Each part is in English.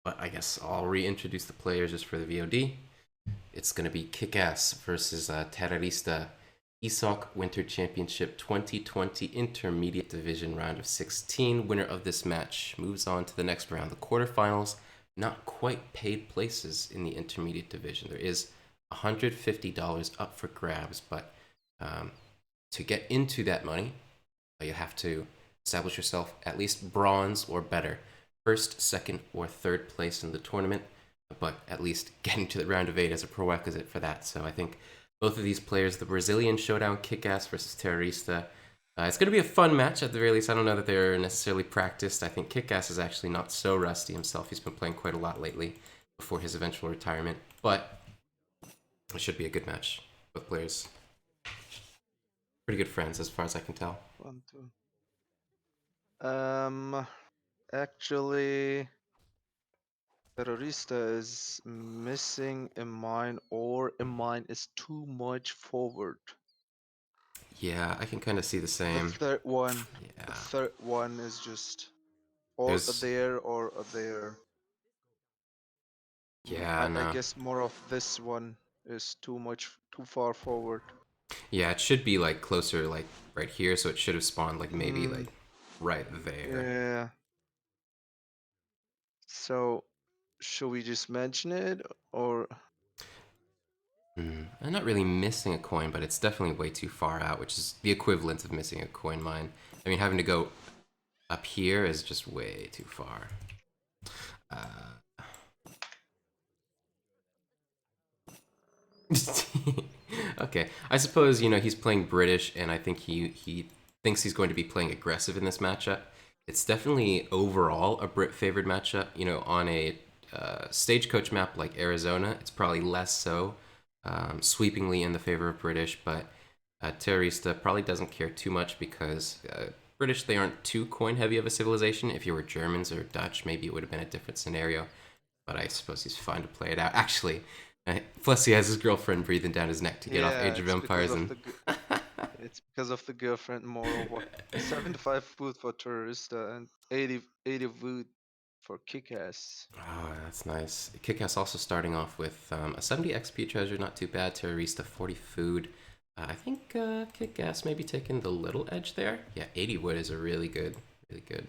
but I guess I'll reintroduce the players just for the VOD. It's going to be KickAss versus T3rror1sta ESOC Winter Championship 2020 Intermediate Division round of 16. Winner of this match moves on to the next round, the quarterfinals. Not quite paid places in the Intermediate Division. There is $150 up for grabs, but to get into that money, you have to establish yourself at least bronze or better. First, second, or third place in the tournament, but at least getting to the round of 8 is a prerequisite for that. So I think both of these players, the Brazilian showdown, KickAss versus T3rror1sta, it's going to be a fun match at the very least. I don't know that they're necessarily practiced. I think KickAss is actually not so rusty himself. He's been playing quite a lot lately before his eventual retirement, but it should be a good match. Both players pretty good friends as far as I can tell. 1, 2. Actually, T3rror1sta is missing a mine, or a mine is too much forward. Yeah, I can kind of see the The same. third one, the Yeah, third one is just or there's there or there. yeah, I no. guess more of this one is too far forward. Yeah, it should be like closer, like right here, so it should have spawned like maybe Mm, like right there. yeah. So, should we just mention it, or I'm not really missing a coin, but it's definitely way too far out, which is the equivalent of missing a coin mine. I mean, having to go up here is just way too far. Uh, okay, I suppose he's playing British, and I think he thinks he's going to be playing aggressive in this matchup. It's definitely overall a Brit favored matchup. On a stagecoach map like Arizona, it's probably less so, sweepingly in the favor of British, but T3rror1sta probably doesn't care too much because British, they aren't too coin heavy of a civilization. If you were Germans or Dutch, maybe it would have been a different scenario, but I suppose he's fine to play it out. Actually, plus he has his girlfriend breathing down his neck to get off yeah, Age of Empires and it's because of the girlfriend. Moreover, 75 food for T3rror1sta and 80 food for KickAss. Oh, that's nice. Kickass also starting off with a 70 XP treasure, not too bad. T3rror1sta 40 food. I think Kickass maybe taking the little edge there. Yeah, 80 wood is a really good pickup.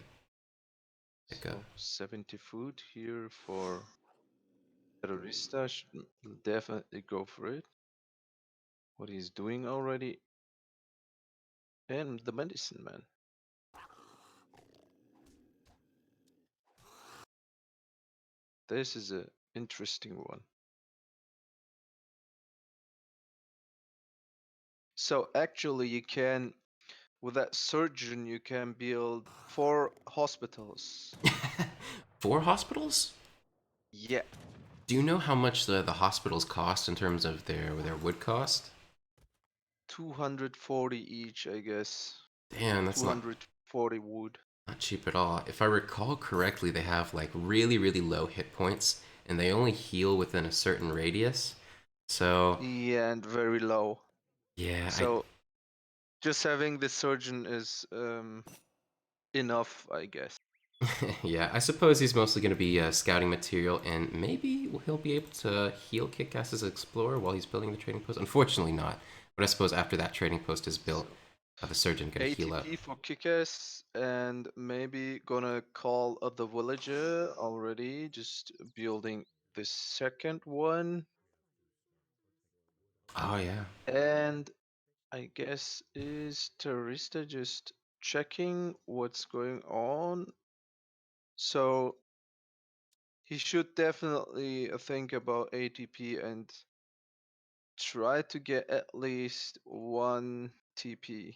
So 70 food here for T3rror1sta. Should definitely go for it. What he's doing already, and the medicine man. This is a interesting one. So actually, you can, with that surgeon, you can build 4 hospitals. 4 hospitals? Yeah, Do you know how much the hospitals cost in terms of their wood cost? 240 each, I guess. Damn, that's not 240 wood. not cheap at all. If I recall correctly, they have like really low hit points, and they only heal within a certain radius. So Yeah, and very low. yeah, I So just having the surgeon is enough, I guess. yeah, I suppose he's mostly going to be scouting material, and maybe he'll be able to heal Kick-Ass's Explorer while he's building the trading post. Unfortunately, not. But I suppose after that trading post is built, So the surgeon can heal up. ATP for KickAss, and maybe gonna call the villager already, just building the second one. Oh yeah. And I guess is Terrorista just checking what's going on? So he should definitely think about ATP and try to get at least 1 TP.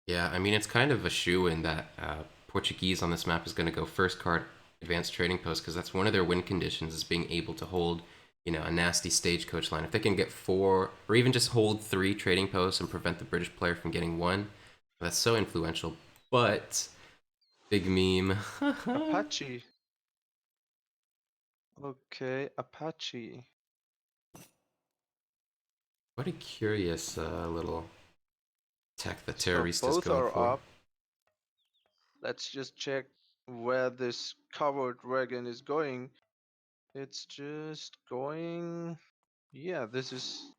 Yeah, I mean, it's kind of a shoe in that Portuguese on this map is going to go first card advanced trading post because that's one of their win conditions is being able to hold, a nasty stagecoach line. If they can get 4 or even just hold 3 trading posts and prevent the British player from getting 1, that's so influential. But big meme. Apache. Okay, Apache. What a curious little tech the So terrorist is both going are for. up. Let's just check where this covered wagon is going. It's just going. Yeah, this is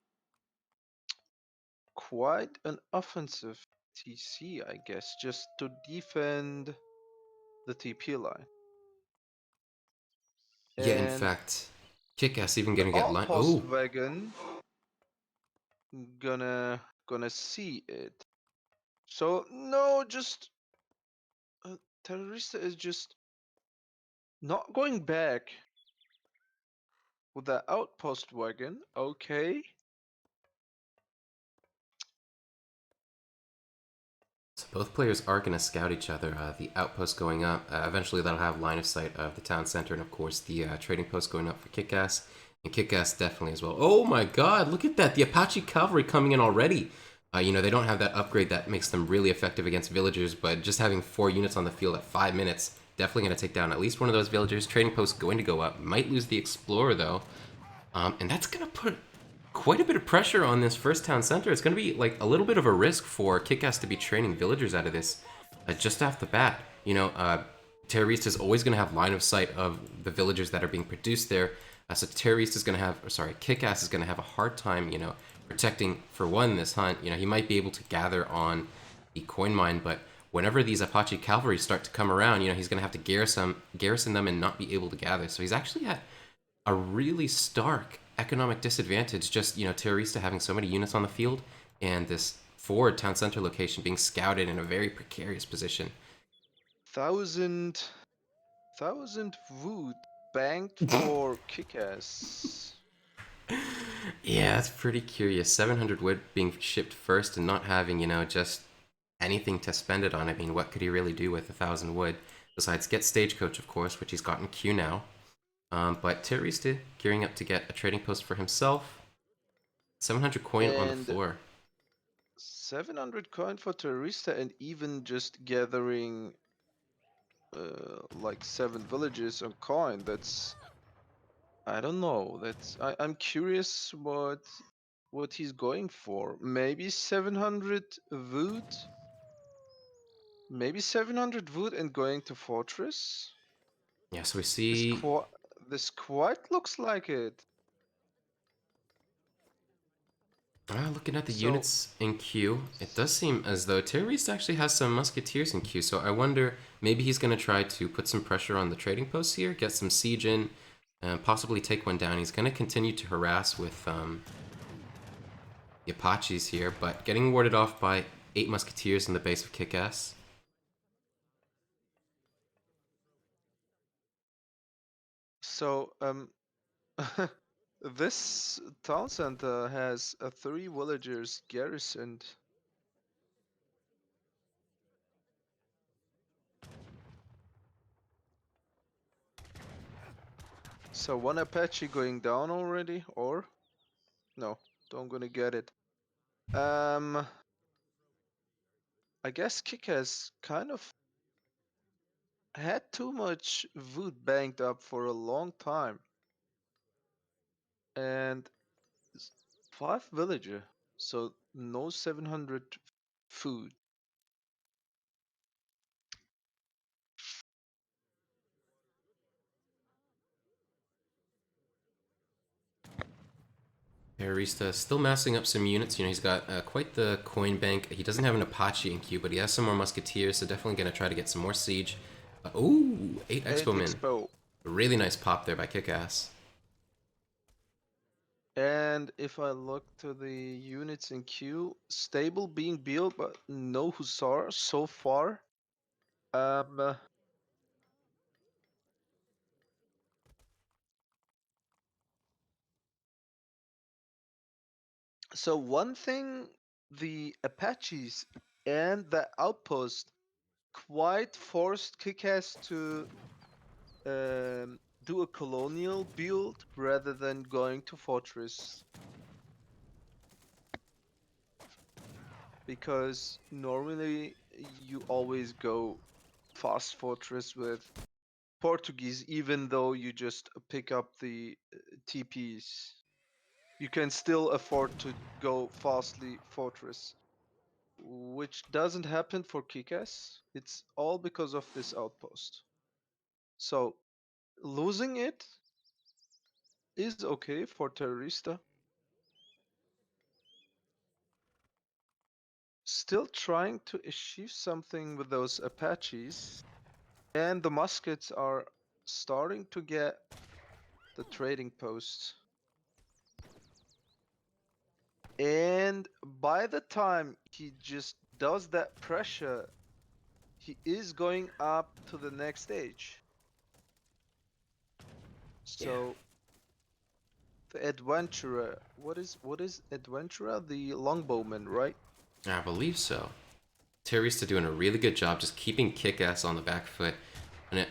quite an offensive TC, I guess, just to defend the TP line. Yeah, in And fact, KickAss even the gonna get line. outpost Oh, wagon gonna see it. So no, just Terrorista is just not going back with the outpost wagon. Okay. so both players are gonna scout each other. The outpost going up. Eventually, that'll have line of sight of the town center, and of course, the trading post going up for KickAss, and KickAss definitely as well. Oh my God! Look at that! The Apache cavalry coming in already. They don't have that upgrade that makes them really effective against villagers, but just having 4 units on the field at 5 minutes, definitely going to take down at least one of those villagers. Trading post going to go up. Might lose the explorer though, and that's going to put quite a bit of pressure on this first town center. It's going to be like a little bit of a risk for Kickass to be training villagers out of this just off the bat. Terrorista is always going to have line of sight of the villagers that are being produced there. So Terrorista is going to have, or sorry, Kickass is going to have a hard time, protecting for one this hunt. He might be able to gather on the coin mine, but whenever these Apache cavalry start to come around, he's going to have to garrison them and not be able to gather. So he's actually at a really stark economic disadvantage. Just Terrorista having so many units on the field and this forward town center location being scouted in a very precarious position. Thousand wood banked for Kickass. Yeah, it's pretty curious. 700 wood being shipped first and not having, just anything to spend it on. I mean, what could he really do with 1,000 wood? Besides get Stagecoach, of course, which he's got in queue now. But Terrorista gearing up to get a trading post for himself. 700 coin on the And floor. 700 coin for Terrorista, and even just gathering like 7 villages on coin. That's, I don't know. I'm curious what he's going for. Maybe 700 wood. Maybe 700 wood and going to fortress. Yeah, so we This see quite looks like it. looking at the So units in queue, it does seem as though Terrorista actually has some musketeers in queue. So I wonder, maybe he's going to try to put some pressure on the trading posts here, get some siege in, and possibly take one down. He's going to continue to harass with the Apaches here, but getting warded off by 8 musketeers in the base of Kickass. so this town center has 3 villagers garrisoned. So one Apache going down already, or no? Don't gonna get it. I guess Kick has kind of had too much wood banked up for a long time, and 5 villager, so no 700 food. Terrorista still massing up some units. He's got quite the coin bank. He doesn't have an Apache in queue, but he has some more musketeers, so definitely going to try to get some more siege. Ooh, 8 8 Expo men. expo. A really nice pop there by Kickass. And if I look to the units in queue, stable being built, but no Hussar so far. Um, so one thing the Apaches and the outpost quite forced Kickass to do a colonial build rather than going to fortress. Because normally you always go fast fortress with Portuguese, even though you just pick up the TPs. You can still afford to go fastly fortress, which doesn't happen for Kickass. It's all because of this outpost. So losing it is okay for Terrorista. Still trying to achieve something with those Apaches. And the muskets are starting to get the trading posts. And by the time he just does that pressure, he is going up to the next stage. So the adventurer, what is adventurer? The longbowman, right? I believe so. Terrorista doing a really good job just keeping KickAss on the back foot.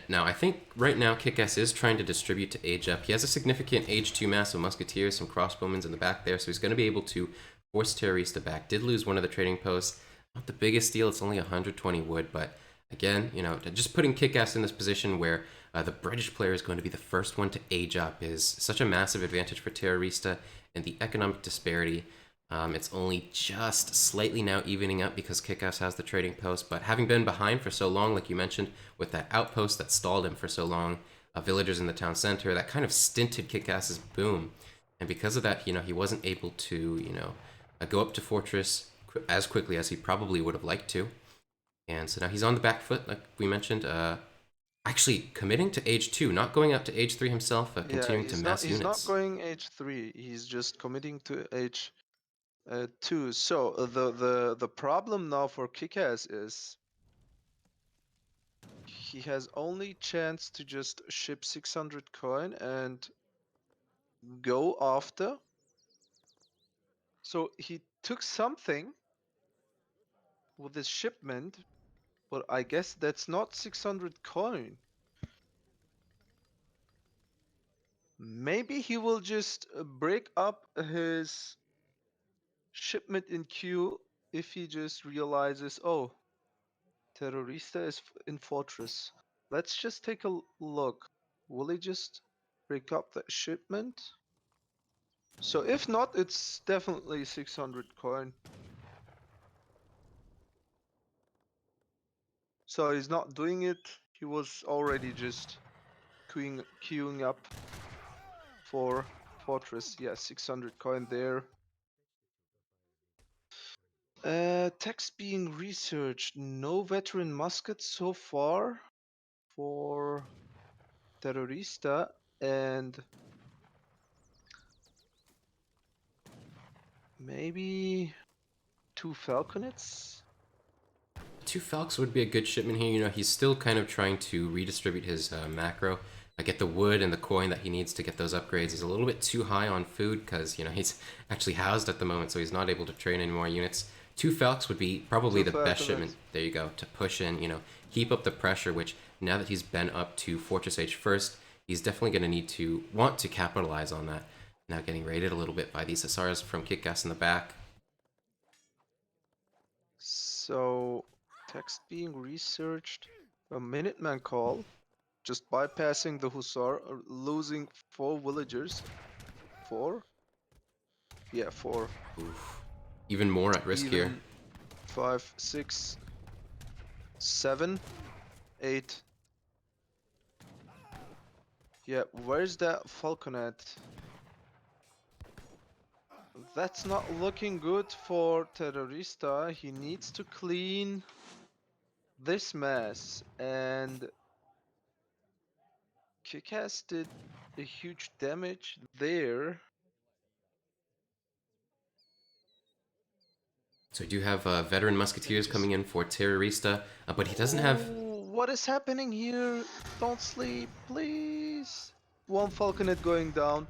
Now, I think right now KickAss is trying to distribute to age up. He has a significant age 2 mass of musketeers, some crossbowmen in the back there, so he's going to be able to force Terrorista back. Did lose one of the trading posts. Not the biggest deal, it's only 120 wood, but again, just putting KickAss in this position where the British player is going to be the first one to age up is such a massive advantage for Terrorista, and the economic disparity. It's only just slightly now evening up because KickAss has the trading post, but having been behind for so long, like you mentioned, with that outpost that stalled him for so long, villagers in the town center, that kind of stinted KickAss's boom. And because of that, he wasn't able to, go up to Fortress as quickly as he probably would have liked to. And so now he's on the back foot, like we mentioned, actually committing to age 2, not going up to age 3 himself, continuing to mass he's units. not going age 3. He's just committing to age 2. So the problem now for KickAss is he has only chance to just ship 600 coin and go after. So he took something with his shipment, but I guess that's not 600 coin. Maybe he will just break up his shipment in queue if he just realizes, oh, Terrorista is in Fortress. Let's just take a look. Will he just break up the shipment? So if not, it's definitely 600 coin. So he's not doing it. He was already just queuing up for Fortress. Yeah, 600 coin there. Text being researched. No veteran muskets so far for Terrorista, and maybe 2 falconets. 2 Falcons would be a good shipment here. He's still kind of trying to redistribute his macro. Get the wood and the coin that he needs to get those upgrades. He's a little bit too high on food because, he's actually housed at the moment, so he's not able to train any more units. 2 Falcons would be probably the best shipment, there you go, to push in, keep up the pressure, which now that he's been up to Fortress H first, he's definitely going to want to capitalize on that. Now getting raided a little bit by these Hussars from KickAss in the back. So, text being researched. A Minuteman call. Just bypassing the Hussar, losing 4 villagers. 4? Yeah, 4. Oof. Even more at risk here. 5, 6, 7, 8. Yeah, where's that falconet? That's not looking good for Terrorista. He needs to clean this mess, and KickAss did a huge damage there. So we do have veteran musketeers coming in for Terrorista, but he doesn't have... What is happening here? Don't sleep, please. 1 falconet going down.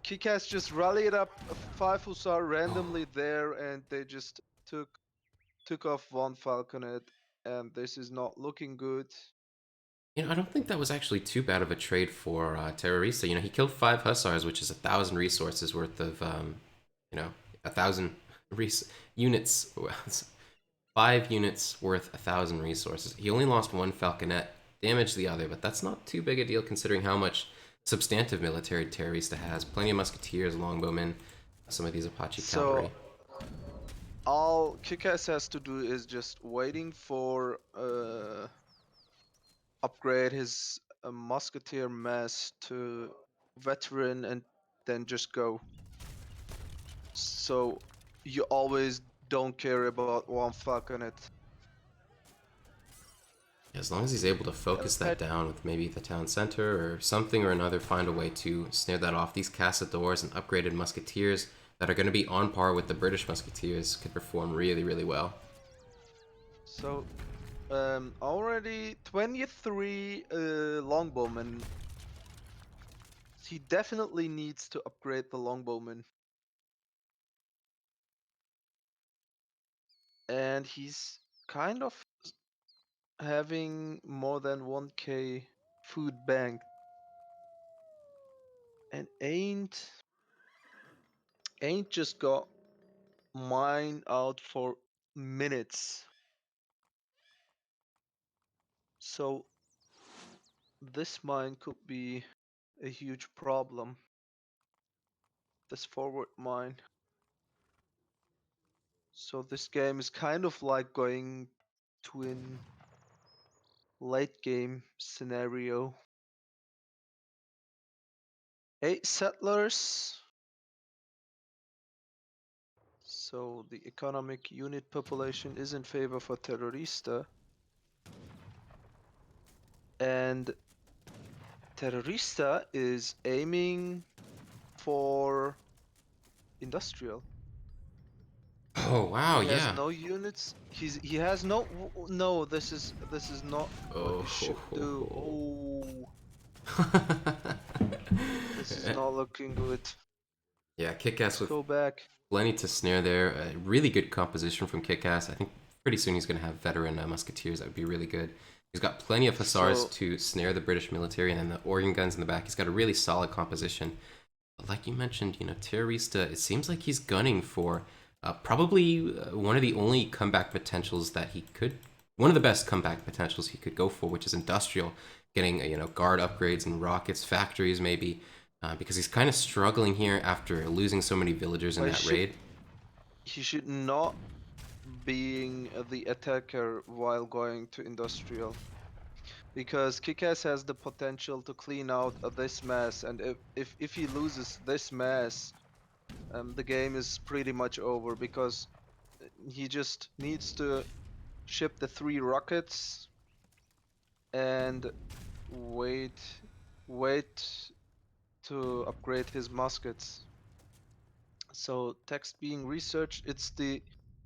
KickAss just rallied up 5 Hussar randomly there, and they just took off 1 falconet, and this is not looking good. I don't think that was actually too bad of a trade for Terrorista. He killed 5 Hussars, which is 1,000 resources worth of, 1,000 units. 5 units worth 1,000 resources. He only lost 1 falconet, damaged the other, but that's not too big a deal considering how much substantive military Terrorista has. Plenty of musketeers, longbowmen, some of these Apache cavalry. All KickAss has to do is just waiting for upgrade his musketeer mass to veteran and then just go. So you always don't care about one falconet. As long as he's able to focus that down with maybe the town center or something or another, find a way to snare that off. These castadors and upgraded musketeers that are going to be on par with the British musketeers could perform really, really well. So already 23 longbowmen. He definitely needs to upgrade the longbowman. And he's kind of having more than 1k food banked. And ain't just got mine out for minutes. So this mine could be a huge problem. This forward mine. So this game is kind of like going to an late game scenario. 8 settlers. So the economic unit population is in favor for Terrorista. And Terrorista is aiming for industrial. Oh wow, He has yeah. no units. He has no. This is not what you should do. Oh, this is not looking good. Yeah, KickAss Let's with go back. plenty to snare there. A really good composition from KickAss. I think pretty soon he's going to have veteran musketeers. That would be really good. He's got plenty of hussars to snare the British military, and then the organ guns in the back. He's got a really solid composition. But like you mentioned, Terrorista, it seems like he's gunning for probably one of the only comeback potentials that he could, one of the best comeback potentials he could go for, which is industrial, getting guard upgrades and rockets, factories maybe, because he's kind of struggling here after losing so many villagers in that raid. He should not being the attacker while going to industrial, because KickAss has the potential to clean out this mass, and if he loses this mass, the game is pretty much over, because he just needs to ship the 3 rockets and wait to upgrade his muskets. So text being researched, it's the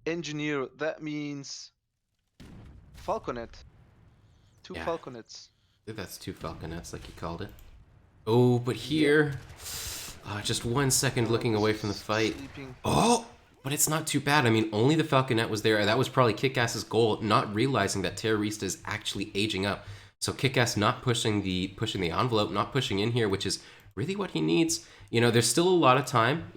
engineer. That means falconet. 2 falconets. I think that's 2 falconets, like you called it. Oh, but here, just 1 second looking away from the fight. Oh, but it's not too bad. I mean, only the falconet was there. That was probably KickAss's goal, not realizing that Terrorista is actually aging up. So KickAss not pushing the envelope, not pushing in here, which is really what he needs. There's still a lot of time.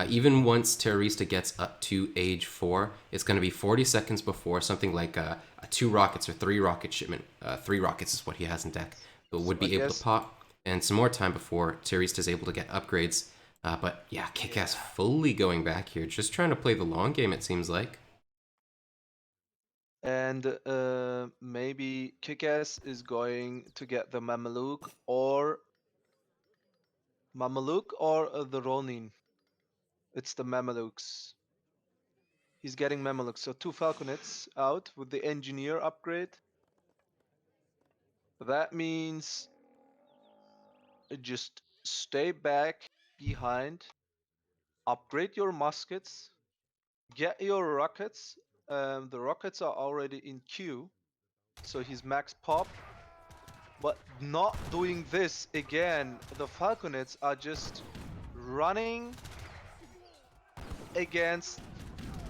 Even once Terrorista gets up to age 4, it's going to be 40 seconds before something like a 2 rockets or 3 rocket shipment. 3 rockets is what he has in deck. But would be able to pop, and some more time before Terrorista is able to get upgrades. But yeah, KickAss fully going back here, just trying to play the long game, it seems like. And maybe KickAss is going to get the Mameluke or the Ronin. It's the Mamelukes. He's getting Mamelukes. So 2 falconets out with the engineer upgrade. That means just stay back behind, upgrade your muskets, get your rockets. The rockets are already in queue, so he's max pop. But not doing this again. The falconets are just running against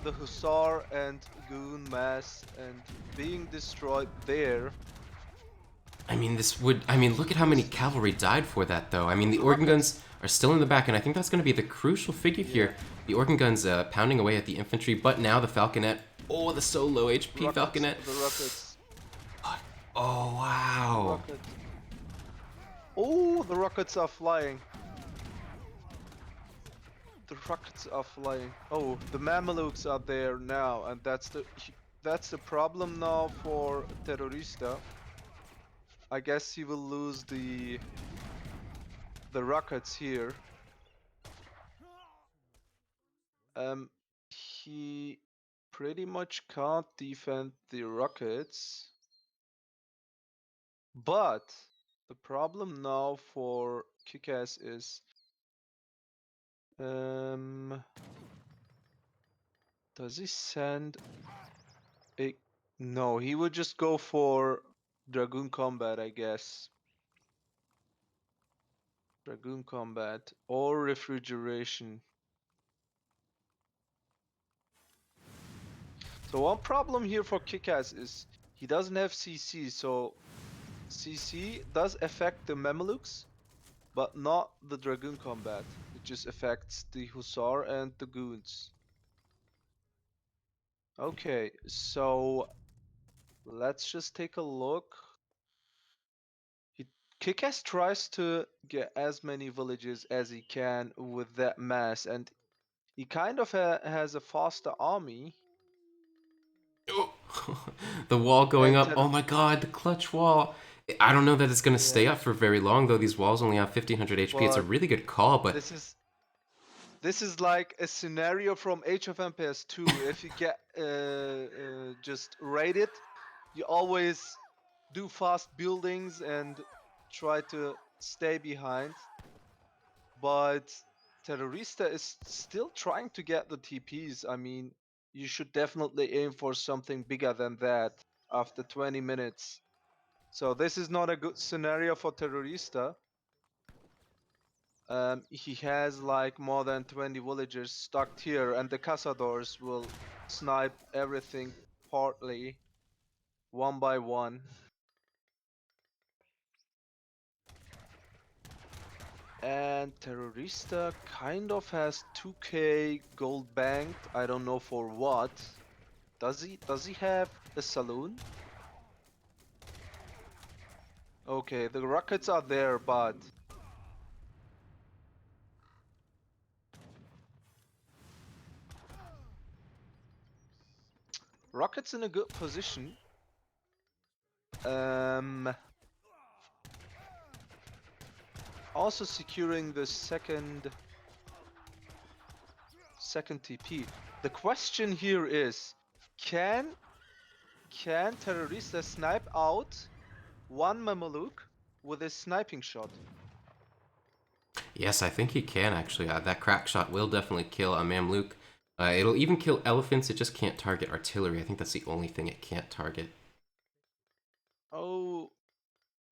the hussar and goon mass and being destroyed there. I mean, look at how many cavalry died for that, though. I mean, the organ guns are still in the back, and I think that's going to be the crucial figure here. The organ guns pounding away at the infantry, but now the falconet. Oh, the so low HP falconet. The rockets. Oh, wow. Oh, the rockets are flying. The rockets are flying. Oh, the Mamelukes are there now, and that's the problem now for Terrorista. I guess he will lose the rockets here. He pretty much can't defend the rockets. But the problem now for KickAss is does he send a no, he would just go for Dragoon Combat, I guess. Dragoon Combat or Refrigeration. So one problem here for KickAss is he doesn't have CC, so CC does affect the Mamelukes, but not the Dragoon Combat. It just affects the Hussar and the Goons. Okay, so let's just take a look. KickAss tries to get as many villages as he can with that mass, and he kind of has a faster army. Oh. The wall going And up. Oh my god, the clutch wall. I don't know that it's going to stay yeah, up for very long, though. These walls only have 1500 HP. It's a but really good call, but this is like a scenario from Age of Empires 2. If you get just raided, you always do fast buildings and try to stay behind. But Terrorista is still trying to get the TPs. I mean, you should definitely aim for something bigger than that after 20 minutes. So this is not a good scenario for Terrorista. He has like more than 20 villagers stuck here, and the cazadors will snipe everything partly, one by one. And Terrorista kind of has 2k gold banked. I don't know for what. Does he have a saloon? Okay, the rockets are there, but rockets in a good position. Also securing the second TP. The question here is, can Terrorista snipe out one Mameluke with his sniping shot? yes, I think he can actually. That crack shot will definitely kill a Mamluk. It'll even kill elephants. It just can't target artillery. I think that's the only thing it can't target. Oh,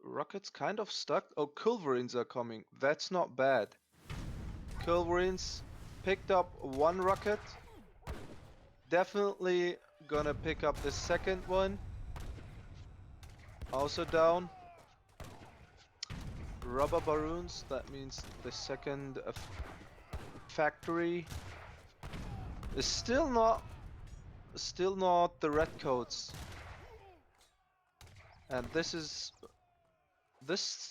rockets kind of stuck. Oh, culverins are coming. That's not bad. Culverins picked up one rocket. Definitely gonna pick up the second one. Also down. Rubber Baroons, that means the second factory is still not the redcoats. And this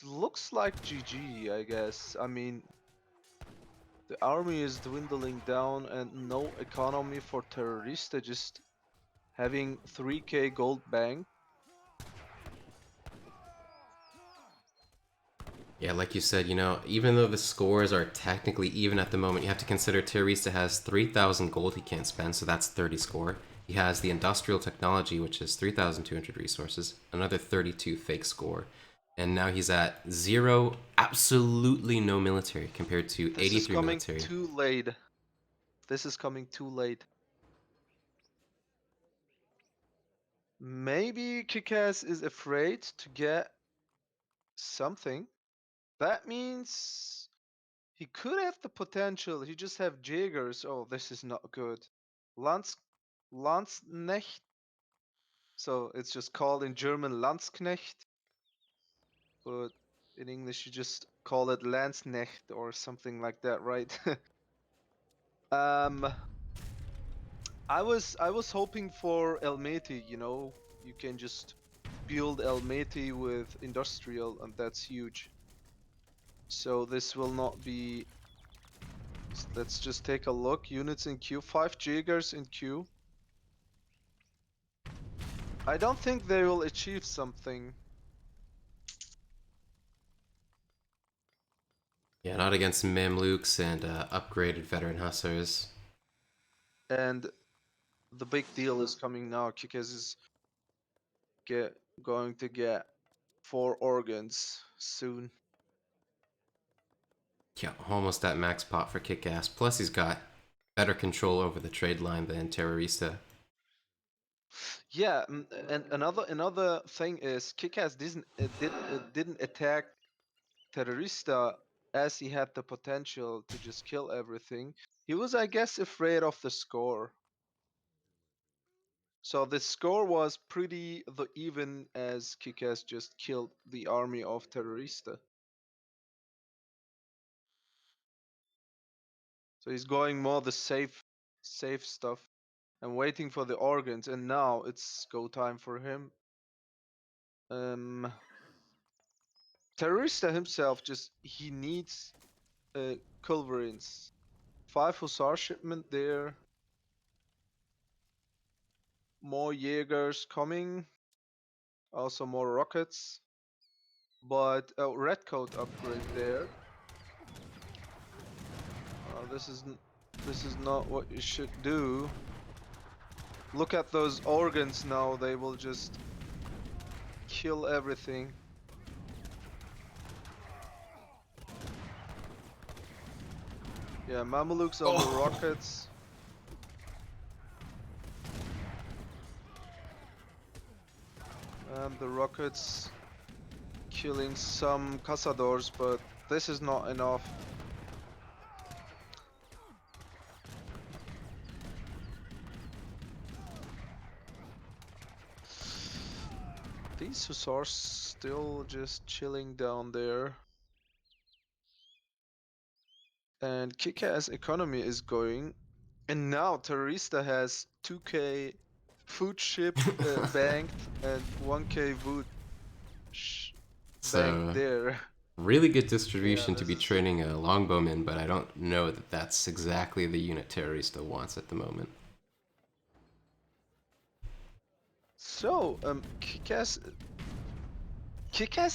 looks like GG, I guess. I mean, the army is dwindling down and no economy for Terrorista, just having 3k gold bank. Yeah, like you said, even though the scores are technically even at the moment, you have to consider Terrorista has 3,000 gold he can't spend, so that's 30 score. He has the industrial technology, which is 3,200 resources, another 32 fake score. And now he's at 0, absolutely no military compared to This is 83 coming military. too late. This is coming too late. Maybe KickAss is afraid to get something. That means he could have the potential. He just have Jaegers. Oh, this is not good. Landsknecht. So it's just called in German Landsknecht. But in English you just call it Landsknecht or something like that, right? I was hoping for Elmeti, you can just build Elmeti with industrial, and that's huge. So this will not be. Let's just take a look. Units in queue, 5 Jaegers in queue. I don't think they will achieve something. Yeah, not against Mamluks and upgraded veteran hussars. And the big deal is coming now. KickAss is going to get 4 organs soon. Yeah, almost at max pot for KickAss. Plus, he's got better control over the trade line than T3rror1sta. Yeah, and another thing is KickAss didn't attack T3rror1sta as he had the potential to just kill everything. He was, I guess, afraid of the score. So the score was pretty even as KickAss just killed the army of T3rror1sta. So he's going more the safe stuff and waiting for the organs, and now it's go time for him. T3rror1sta himself he needs culverins. 5 hussar shipment there. More Jaegers coming. Also more rockets. But a red coat upgrade there. This is not what you should do. Look at those organs now. They will just kill everything. Yeah, Mamelukes on the rockets. And the rockets killing some cazadors, but this is not enough. These hussars still just chilling down there. And KickAss economy is going. And now T3rror1sta has 2k food ship banked and 1k wood banked So, there. really good Yeah, distribution to this be is training a longbowman, but I don't know that that's exactly the unit T3rror1sta wants at the moment. so KickAss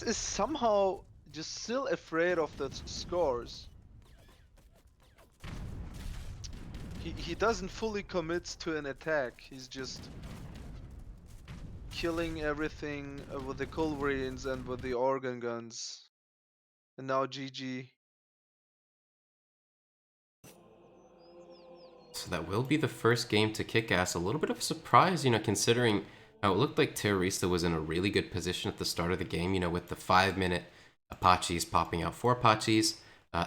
is somehow just still afraid of the scores. He doesn't fully commit to an attack. He's just killing everything with the culverins and with the organ guns. And now GG. So that will be the first game to KickAss. A little bit of a surprise, considering how it looked like T3rror1sta was in a really good position at the start of the game, with the 5-minute Apaches popping out 4 Apaches,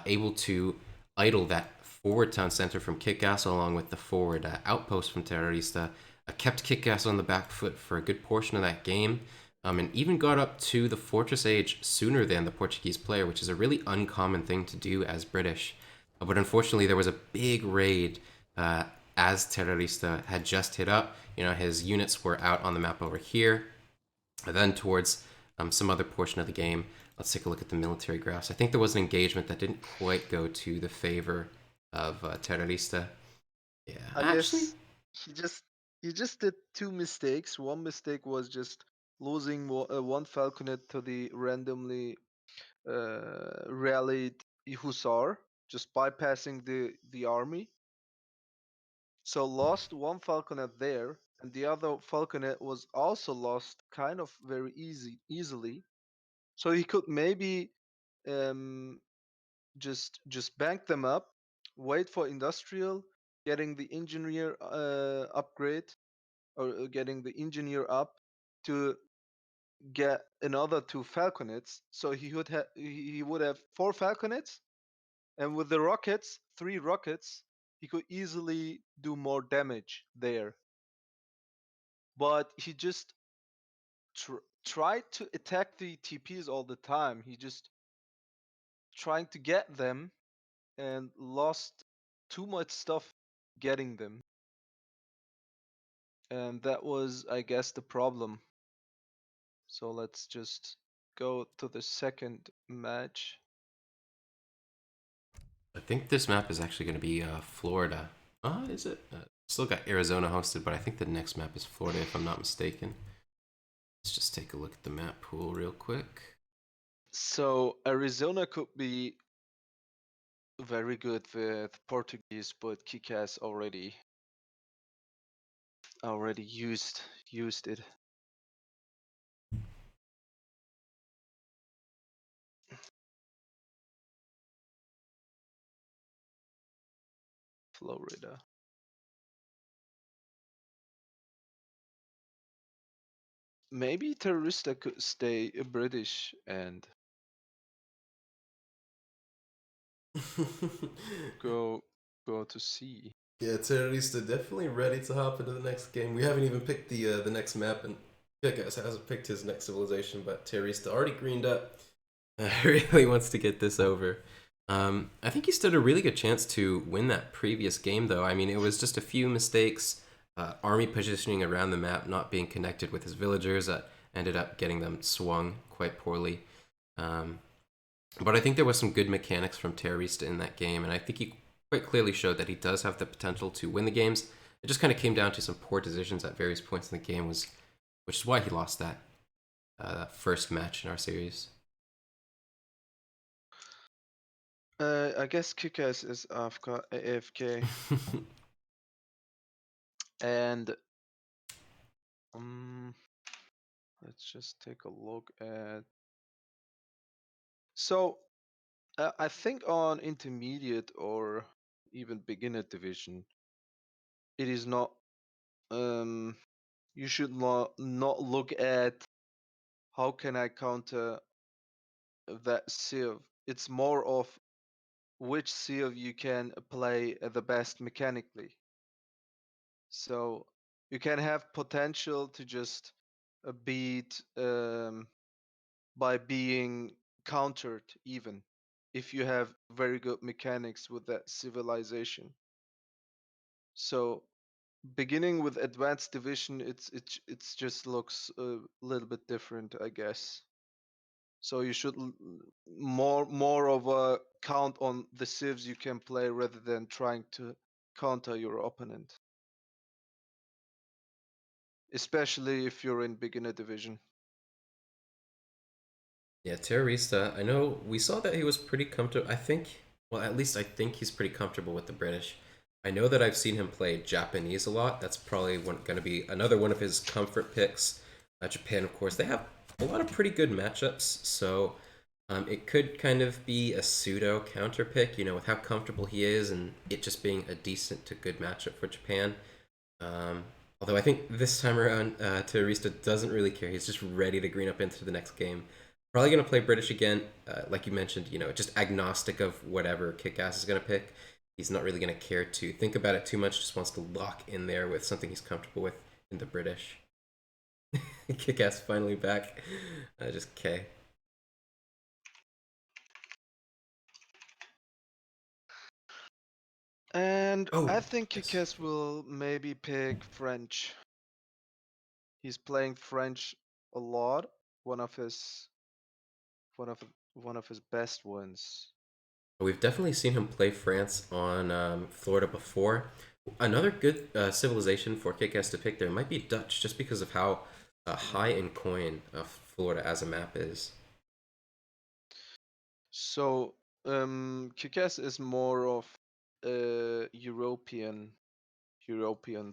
able to idle that forward town center from KickAss along with the forward outpost from T3rror1sta, kept KickAss on the back foot for a good portion of that game, and even got up to the Fortress Age sooner than the Portuguese player, which is a really uncommon thing to do as British. But unfortunately, there was a big raid as T3rror1sta had just hit up. His units were out on the map over here. And then towards some other portion of the game, let's take a look at the military graphs. I think there was an engagement that didn't quite go to the favor of T3rror1sta. Yeah, I actually, guess he just did 2 mistakes. One mistake was just losing one falconet to the randomly rallied hussar, just bypassing the army. So lost one falconet there, and the other falconet was also lost kind of very easily. So he could maybe um, just bank them up, wait for industrial, getting the engineer upgrade or getting the engineer up to get another 2 falconets. So he would have 4 falconets, and with the rockets, 3 rockets, he could easily do more damage there. But he just tried to attack the TPs all the time. He just trying to get them and lost too much stuff getting them. And that was, I guess, the problem. So let's just go to the second match. I think this map is actually going to be Florida. Is it? Still got Arizona hosted, but I think the next map is Florida, if I'm not mistaken. Let's just take a look at the map pool real quick. So Arizona could be very good with Portuguese, but KickAss already used it. Florida. Maybe T3rror1sta could stay British and go to sea. Yeah, T3rror1sta definitely ready to hop into the next game. We haven't even picked the next map, and KickAss hasn't picked his next civilization, but T3rror1sta already greened up. Really wants to get this over. I think he stood a really good chance to win that previous game, though. I mean, it was just a few mistakes, army positioning around the map not being connected with his villagers that ended up getting them swung quite poorly. Um, but I think there was some good mechanics from T3rror1sta in that game, and I think he quite clearly showed that he does have the potential to win the games. It just kind of came down to some poor decisions at various points in the game, which is why he lost that first match in our series. I guess KickAss is AFK, and let's just take a look at. So I think on intermediate or even beginner division, it is not. You should not look at how can I counter that civ. It's more of which civ you can play the best mechanically. So you can have potential to just beat by being countered even if you have very good mechanics with that civilization. So beginning with advanced division, it's just looks a little bit different, I guess. So you should more of a count on the civs you can play rather than trying to counter your opponent, especially if you're in beginner division. Yeah, Terrorista, I know we saw that he was pretty comfortable. I think, well, at least I think he's pretty comfortable with the British. I know that I've seen him play Japanese a lot. That's probably going to be another one of his comfort picks. Japan, of course, they have a lot of pretty good matchups, so it could kind of be a pseudo counter pick, with how comfortable he is and it just being a decent to good matchup for Japan. Um, Although I think this time around, Terrorista doesn't really care. He's just ready to green up into the next game. Probably going to play British again. Like you mentioned, just agnostic of whatever KickAss is going to pick. He's not really going to care to think about it too much. Just wants to lock in there with something he's comfortable with in the British. KickAss finally back. Just K. And Oh, I think yes. Kikes will maybe pick French. He's playing French a lot. One of his one of one of his best ones. We've definitely seen him play France on Florida before. Another good civilization for KickAss to pick there might be Dutch, just because of how high in coin Florida as a map is. So Kikes is more of a European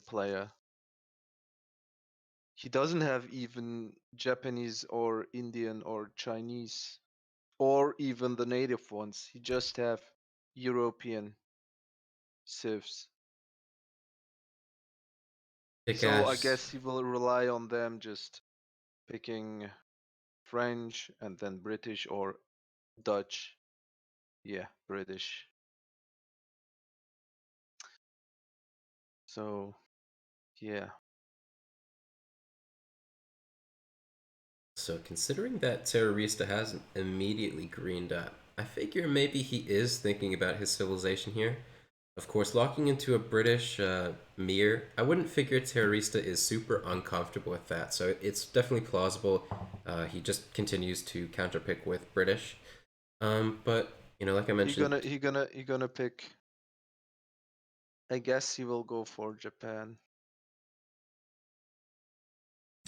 player. He doesn't have even Japanese or Indian or Chinese or even the native ones. He just have European civs. So I KickAss, guess he will rely on them just picking French and then British or Dutch. Yeah, British. So yeah. so considering that Terrorista hasn't immediately greened up, I figure maybe he is thinking about his civilization here. Of course, locking into a British mirror, I wouldn't figure Terrorista is super uncomfortable with that, so it's definitely plausible. He just continues to counterpick with British. But like I He mentioned, gonna he gonna he gonna pick, I guess he will go for Japan.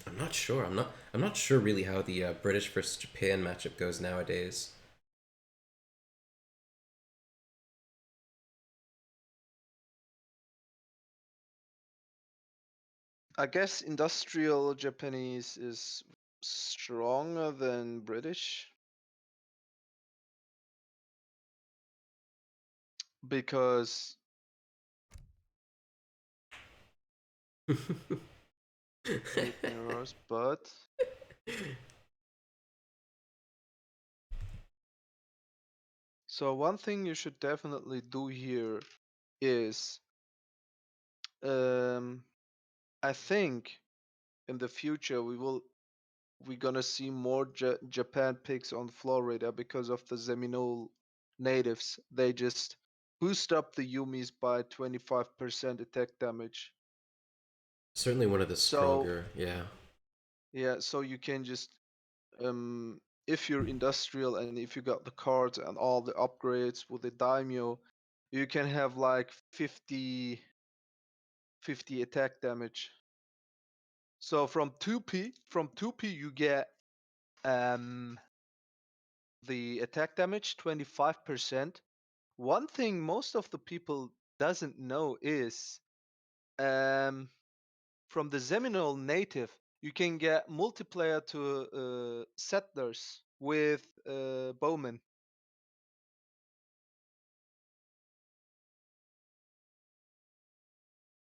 I'm not sure. I'm not sure really how the British versus Japan matchup goes nowadays. I guess industrial Japanese is stronger than British because 8 mirrors, but so one thing you should definitely do here is I think in the future we're gonna see more Japan picks on Florida because of the Seminole natives. They just boost up the Yumis by 25% attack damage. Certainly one of the So stronger, yeah. yeah, so you can just if you're industrial and if you got the cards and all the upgrades with the daimyo, you can have like 50 attack damage. So from 2p you get um the attack damage 25%. One thing most of the people doesn't know is from the Seminole native you can get multiplayer to settlers with bowmen.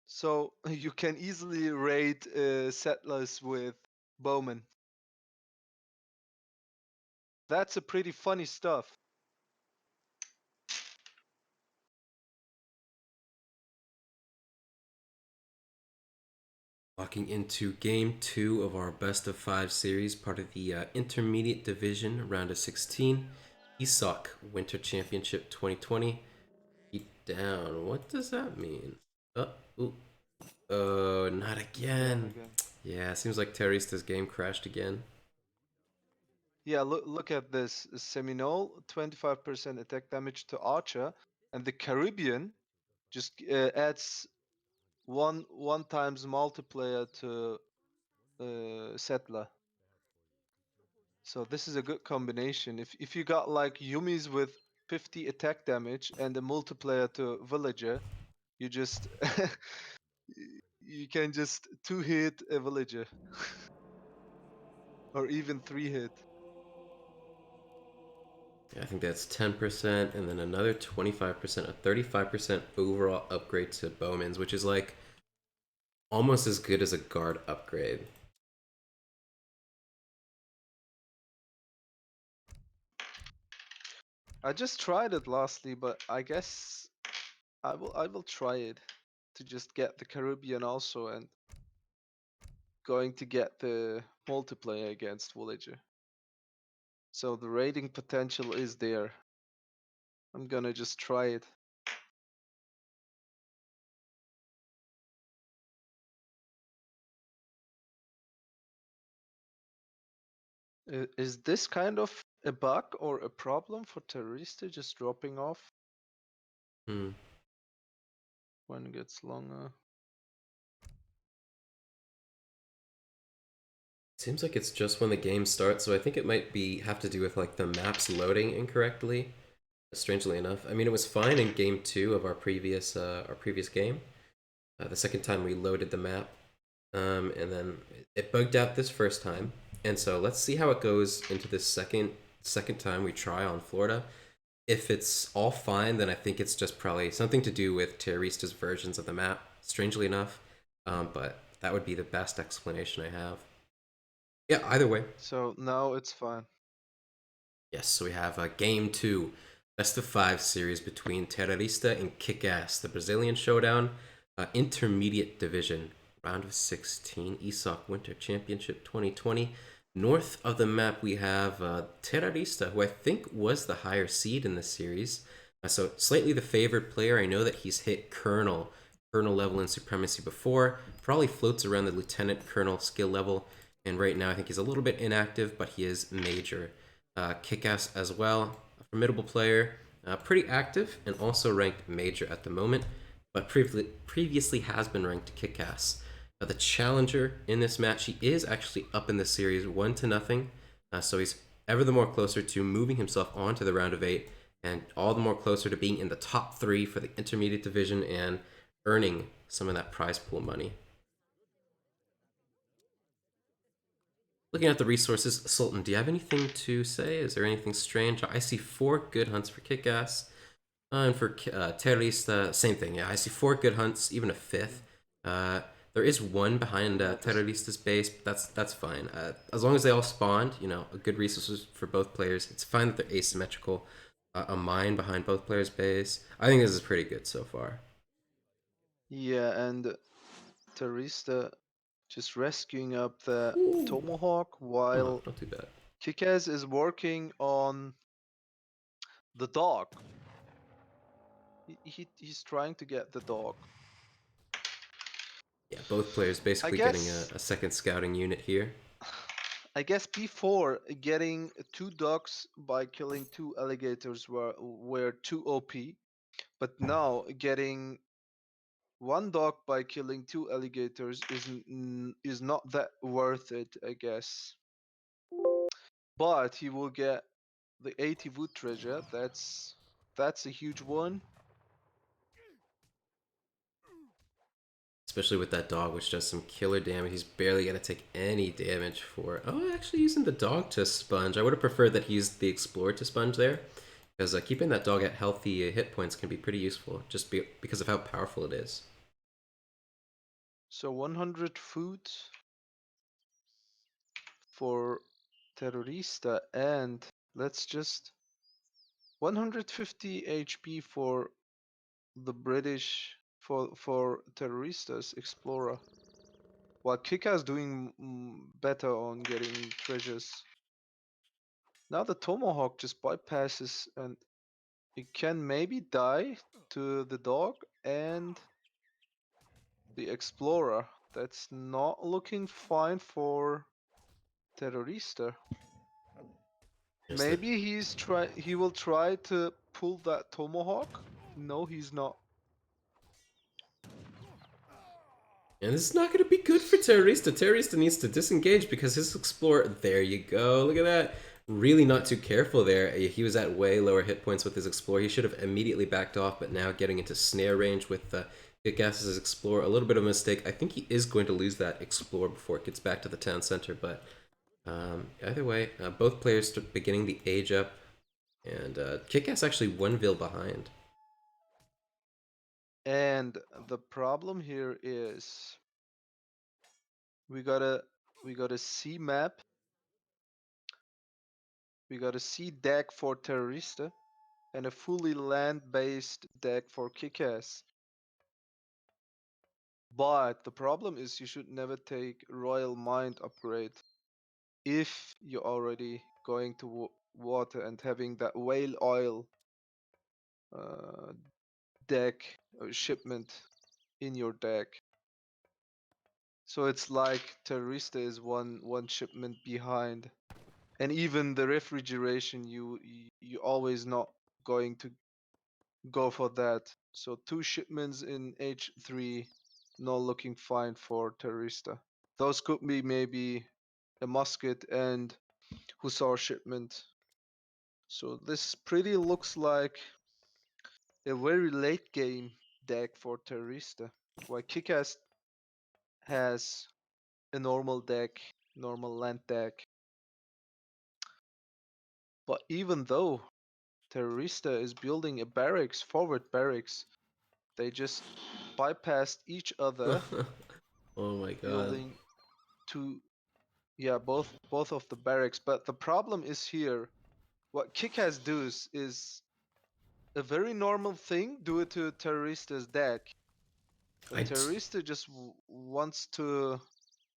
So you can easily raid settlers with bowmen. That's a pretty funny stuff. Walking into game 2 of our best of 5 series, part of the intermediate division round of 16, ESOC Winter Championship 2020. Keep down. What does that mean? Ooh. Oh, not Down again. again. Yeah, seems like T3rrorsta's game crashed again. Yeah, look at this. Seminole, 25% attack damage to Archer, and the Caribbean just adds one times multiplier to Settler. So this is a good combination. If you got like Yumis with 50 attack damage and a multiplier to Villager, you just you can just 2-hit a Villager, or even 3-hit. Yeah, I think that's 10%, and then another 25%, a 35% overall upgrade to Bowman's, which is like almost as good as a guard upgrade. I just tried it lastly, but I guess I will try it to just get the Caribbean also and going to get the multiplayer against Villager. So the rating potential is there. I'm gonna just try it. Is this kind of a bug or a problem for T3rrorsta just dropping off Hmm. when it gets longer? Seems like it's just when the game starts, so I think it might be have to do with like the maps loading incorrectly. Strangely enough, I mean, it was fine in game 2 of our previous game. The second time we loaded the map, and then it bugged out this first time. And so let's see how it goes into this second time we try on Florida. If it's all fine, then I think it's just probably something to do with T3rrorsta's versions of the map. Strangely enough, but that would be the best explanation I have. Yeah, either way. So now it's fine. Yes, so we have game 2, best of 5 series between T3rrorsta and KickAss, the Brazilian showdown, intermediate division, round of 16, ESOC Winter Championship 2020. North of the map, we have T3rrorsta, who I think was the higher seed in this series. So slightly the favored player. I know that he's hit Colonel level in Supremacy before, probably floats around the Lieutenant Colonel skill level, and right now I think he's a little bit inactive, but he is Major. KickAss as well, a formidable player, pretty active, and also ranked Major at the moment, but previously has been ranked KickAss. The challenger in this match, he is actually up in the series 1-0, so he's ever the more closer to moving himself onto the round of 8, and all the more closer to being in the top 3 for the intermediate division and earning some of that prize pool money. Looking at the resources, Sultan, do you have anything to say? Is there anything strange? I see 4 good hunts for KickAss. And for T3rror1sta, same thing. Yeah, I see 4 good hunts, even a 5th. Uh, there is one behind Notice. T3rror1sta's base, but that's fine. As long as they all spawned, a good resources for both players. It's fine that they're asymmetrical. A mine behind both players' base. I think this is pretty good so far. Yeah, and T3rror1sta just rescuing up the Ooh. Tomahawk Oh, while not too bad. KickAss is working on the dog. He's trying to get the dog. Yeah, both players I basically getting guess a second scouting unit here. I guess before getting 2 dogs by killing 2 alligators were too OP, but now getting 1 dog by killing 2 alligators is not that worth it, I guess. But he will get the 80 wood treasure. That's a huge one. Especially with that dog, which does some killer damage. He's barely going to take any damage for... Oh, actually using the dog to sponge. I would have preferred that he used the explorer to sponge there. Because keeping that dog at healthy hit points can be pretty useful. Just because of how powerful it is. So 100 food for Terrorista, and let's just 150 HP for the British for Terroristas Explorer. While Kika is doing better on getting treasures. Now the Tomahawk just bypasses and it can maybe die to the dog and the Explorer. That's not looking fine for Terrorista. There's the... Maybe he will try to pull that Tomahawk. No, he's not. And this is not going to be good for Terrorista. Terrorista needs to disengage because his explorer... There you go. Look at that. Really not too careful there. He was at way lower hit points with his explorer. He should have immediately backed off, but now getting into snare range with KickAss's explorer. A little bit of a mistake. I think he is going to lose that explorer before it gets back to the town center, but either way, both players beginning the age up, and KickAss actually 1 vil behind. And the problem here is we got a C map. We got a C deck for Terrorista and a fully land-based deck for Kickass. But the problem is you should never take Royal Mind upgrade if you're already going to water and having that whale oil uh, deck or shipment in your deck. So it's like Terrorista is one shipment behind, and even the refrigeration you always not going to go for that. So 2 shipments in H3 not looking fine for Terrorista. Those could be maybe a musket and hussar shipment. So this pretty looks like a very late game deck for Terrorista. While Kickass has a normal deck, normal land deck. But even though Terrorista is building a barracks, forward barracks, they just bypassed each other, Oh my god. building two, yeah, both of the barracks. But the problem is here, what Kickass does is a very normal thing, do it to Terrorista's deck. But I Terrorista just wants to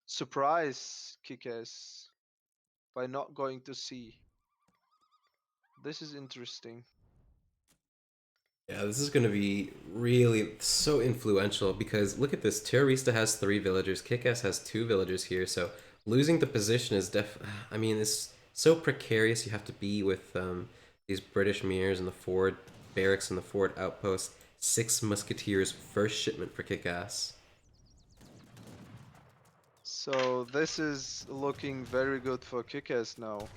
surprise Kickass by not going to C. This is interesting. Yeah, this is going to be really so influential because look at this. Terrorista has 3 villagers. Kickass has 2 villagers here. So losing the position is I mean, it's so precarious. You have to be with these British mirrors and the forward barracks and the forward outpost. 6 musketeers, first shipment for Kickass. So this is looking very good for Kickass now.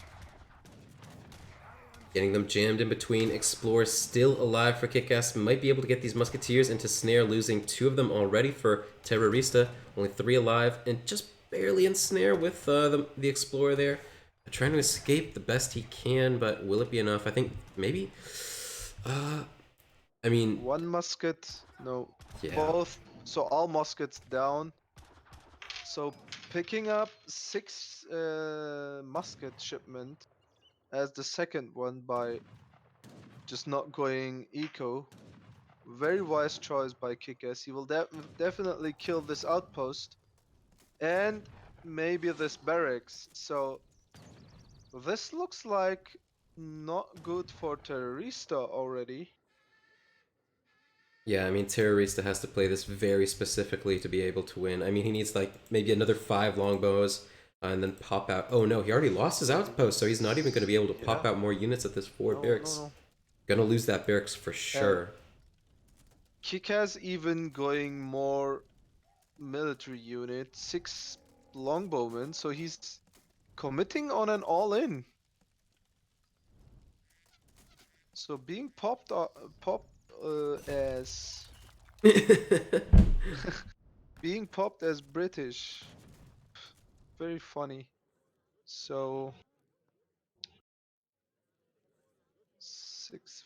Getting them jammed in between. Explorer still alive for Kickass. Might be able to get these musketeers into snare, losing 2 of them already for Terrorista. Only 3 alive, and just barely ensnare with the Explorer there. Trying to escape the best he can, but will it be enough? I think maybe. Uh, I mean, One musket, no, yeah. both. So all muskets down. So picking up 6 musket shipment as the second one by just not going eco. Very wise choice by KickAss. He will definitely kill this outpost and maybe this barracks. So this looks like not good for Terrorista already. Yeah, I mean, T3rror1sta has to play this very specifically to be able to win. I mean, he needs like maybe another 5 longbows and then pop out. Oh no, he already lost his outpost, so he's not even going to be able to pop Yeah, out more units at this forward no, no, barracks. no. Gonna lose that barracks for And sure. KickAss even going more military unit, 6 longbowmen, so he's committing on an all-in. So being as being popped as British, very funny. So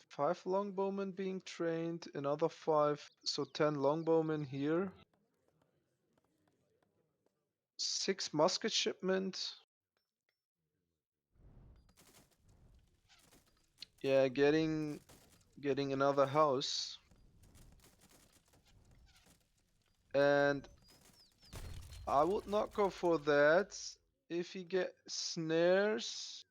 5 longbowmen being trained, another 5, so 10 longbowmen here. 6 musket shipment. Yeah, getting another house. And I would not go for that. If he get snares,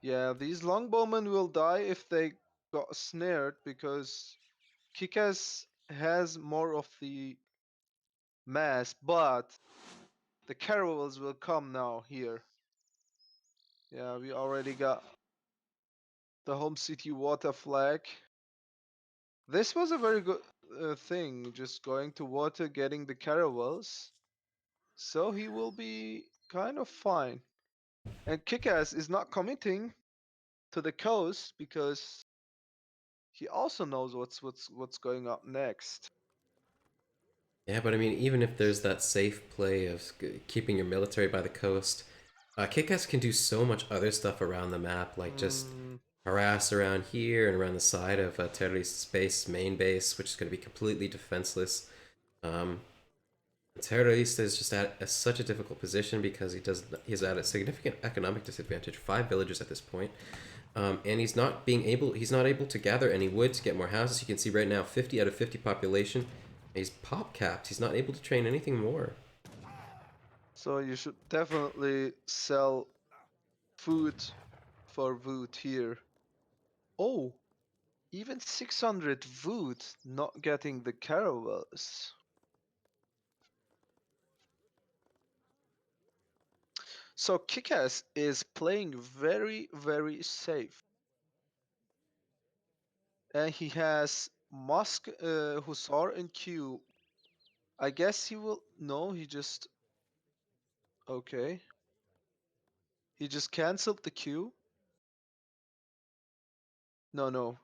yeah, these longbowmen will die if they got snared because Kickass has more of the mass, but the caravels will come now here. Yeah, we already got the home city water flag. This was a very good thing, just going to water, getting the caravels. So he will be kind of fine. And Kickass is not committing to the coast because he also knows what's going up next. Yeah, but I mean, even if there's that safe play of keeping your military by the coast, Kickass can do so much other stuff around the map, like just Mm, harass around here and around the side of Terrorista's base, main base, which is going to be completely defenseless. Um, Terrorista is just at such a difficult position because he's at a significant economic disadvantage. 5 villagers at this point, and he's not able to gather any wood to get more houses. You can see right now, 50 out of 50 population. He's pop capped. He's not able to train anything more. so you should definitely sell food for wood here. Oh, even 600 wood not getting the caravels. So Kickass is playing very, very safe. And he has Musk, Hussar and Q. I guess he will. No, he just. Okay. He just cancelled the Q. No, no.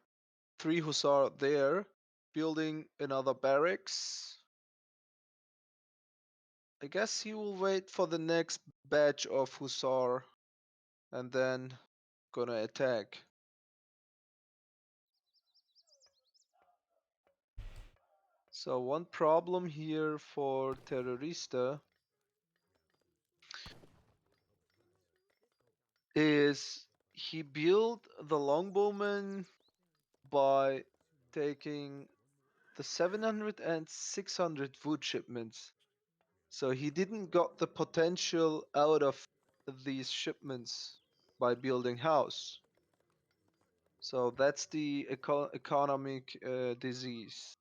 3 Hussar there. Building another barracks. I guess he will wait for the next batch of Hussar. And then gonna attack. So one problem here for Terrorista is he built the longbowman by taking the 700 and 600 wood shipments. So he didn't got the potential out of these shipments by building house. So that's the economic disease.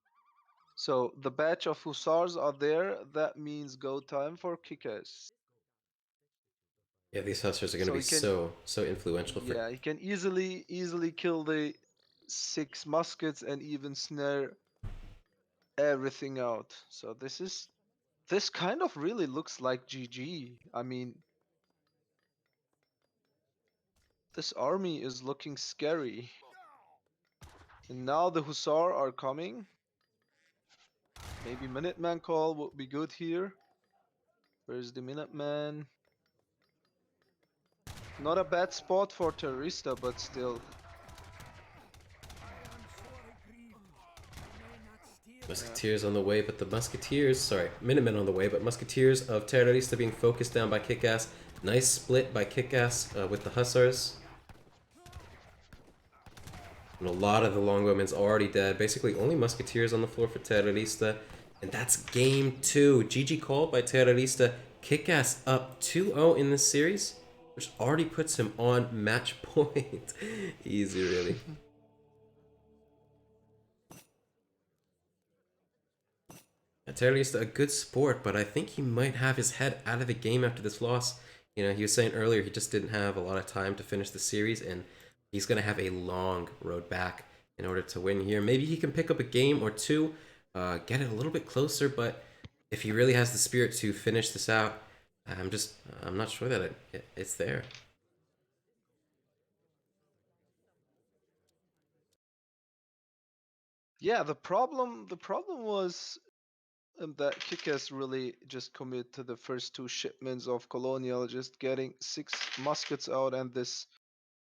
So the batch of hussars are there. That means go time for Kickass. Yeah, these hussars are going to So be he can, so influential for. yeah, he can easily kill the 6 muskets and even snare everything out. So this kind of really looks like GG. I mean, this army is looking scary. And now the Hussar are coming. Maybe Minuteman call would be good here. Where's the Minuteman? Not a bad spot for T3rror1sta, but still. Musketeers on the way, but the Musketeers, sorry, Minutemen on the way, but Musketeers of T3rror1sta being focused down by KickAss. Nice split by KickAss with the Hussars. And a lot of the Longbowmen's already dead. Basically, only Musketeers on the floor for T3rror1sta. And that's game 2. GG called by T3rror1sta. KickAss up 2-0 in this series, which already puts him on match point. Easy, really. T3rror1sta a good sport, but I think he might have his head out of the game after this loss. You know, he was saying earlier he just didn't have a lot of time to finish the series, and he's going to have a long road back in order to win here. Maybe he can pick up a game or two, get it a little bit closer, but if he really has the spirit to finish this out, I'm not sure that it's there. Yeah, the problem was that KickAss really just committed to the first 2 shipments of Colonial, just getting 6 muskets out and those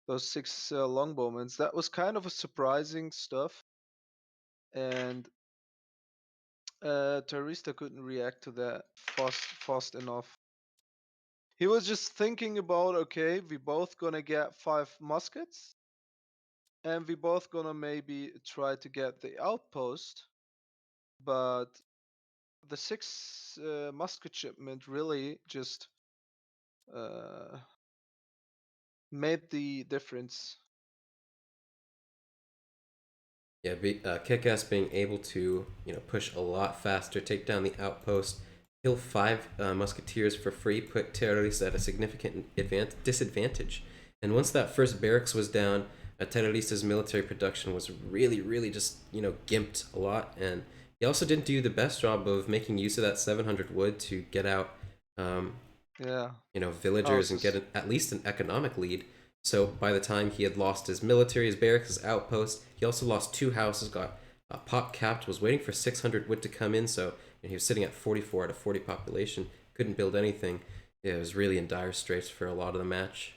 6 longbowmen. That was kind of a surprising stuff, and T3rror1sta couldn't react to that fast enough. He was just thinking about, okay, we both gonna get 5 muskets, and we both gonna maybe try to get the outpost, but the 6 musket shipment really just made the difference. Yeah, KickAss being able to push a lot faster, take down the outpost, kill 5 musketeers for free, put T3rror1sta at a significant disadvantage. And once that first barracks was down, T3rror1sta's military production was really just gimped a lot, and he also didn't do the best job of making use of that 700 wood to get out villagers and get at least an economic lead. So by the time he had lost his military, his barracks, his outpost, he also lost 2 houses, got pop capped, was waiting for 600 wood to come in, so he was sitting at 44 out of 40 population, couldn't build anything. Yeah, it was really in dire straits for a lot of the match.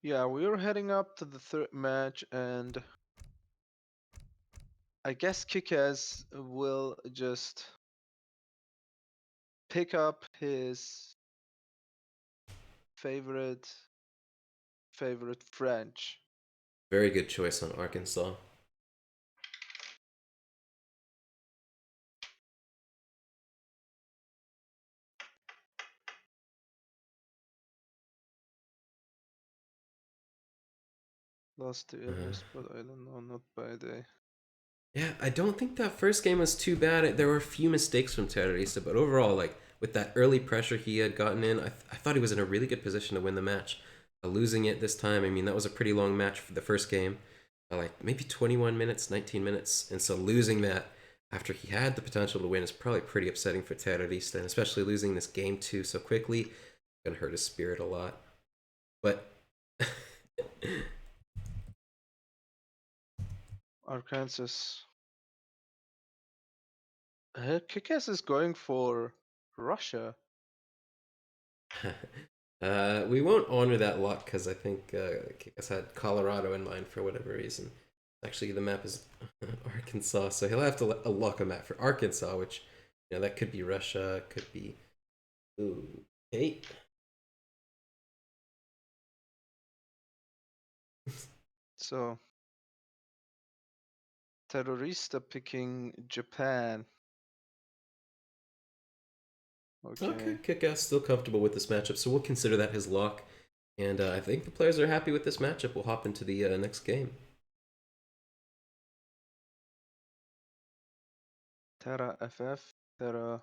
Yeah, we were heading up to the 3rd match, and I guess KickAss will just pick up his favorite French. Very good choice on Arkansas. Lost to Everest, but I don't know, not by day. Yeah, I don't think that first game was too bad. There were a few mistakes from T3rror1sta, but overall, like with that early pressure he had gotten in, I thought he was in a really good position to win the match. Losing it this time, I mean, that was a pretty long match for the first game, like maybe 21 minutes, 19 minutes, and so losing that after he had the potential to win is probably pretty upsetting for T3rror1sta, and especially losing this game 2 so quickly, gonna hurt his spirit a lot. But Arkansas. KickAss is going for Russia. We won't honor that luck because I think KickAss had Colorado in mind for whatever reason. Actually, the map is Arkansas, so he'll have to luck a map for Arkansas, which that could be Russia, could be okay. So T3rror1sta picking Japan. Okay, KickAss still comfortable with this matchup, so we'll consider that his lock. And I think the players are happy with this matchup. We'll hop into the next game. Terra FF, Terra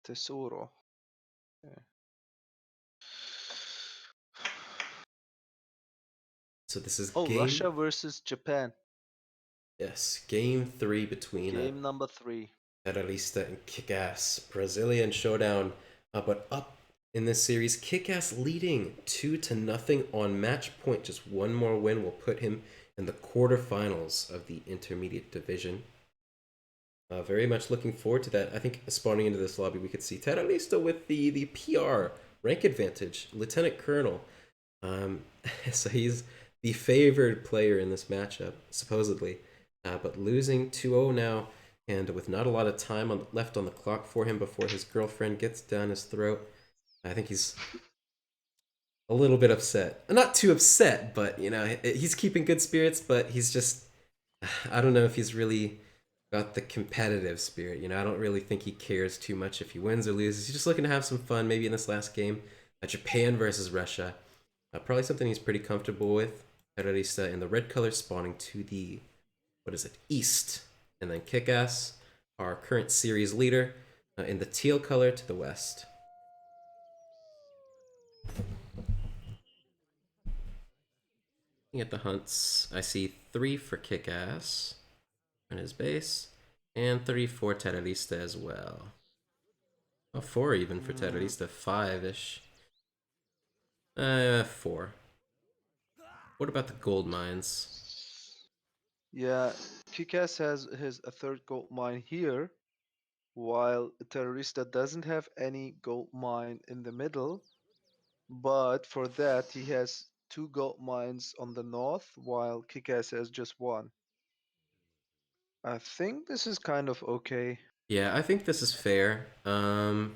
Tesoro. Okay. So this is Russia versus Japan. Yes, game 3 between game number 3. T3rror1sta and KickAss. Brazilian showdown. But up in this series, KickAss leading 2-0 on match point. Just one more win will put him in the quarterfinals of the intermediate division. Very much looking forward to that. I think spawning into this lobby, we could see Terrorista with the PR rank advantage, Lieutenant Colonel. Um, so he's the favored player in this matchup, supposedly. But losing 2-0 now, and with not a lot of time left on the clock for him before his girlfriend gets down his throat, I think he's a little bit upset. Not too upset, but he's keeping good spirits. But he's just, I don't know if he's really got the competitive spirit. I don't really think he cares too much if he wins or loses. He's just looking to have some fun, maybe in this last game. Japan versus Russia. Probably something he's pretty comfortable with. Terrorista in the red color spawning to the, what is it, east. And then KickAss, our current series leader, in the teal color to the west. Looking at the hunts, I see 3 for KickAss on his base, and 3 for Terrorista as well. Oh, 4 even for Terrorista, 5-ish. 4. What about the gold mines? Yeah, KickAss has a third gold mine here, while Terrorista doesn't have any gold mine in the middle. But for that, he has 2 gold mines on the north, while KickAss has just 1. I think this is kind of okay. Yeah, I think this is fair. Yeah,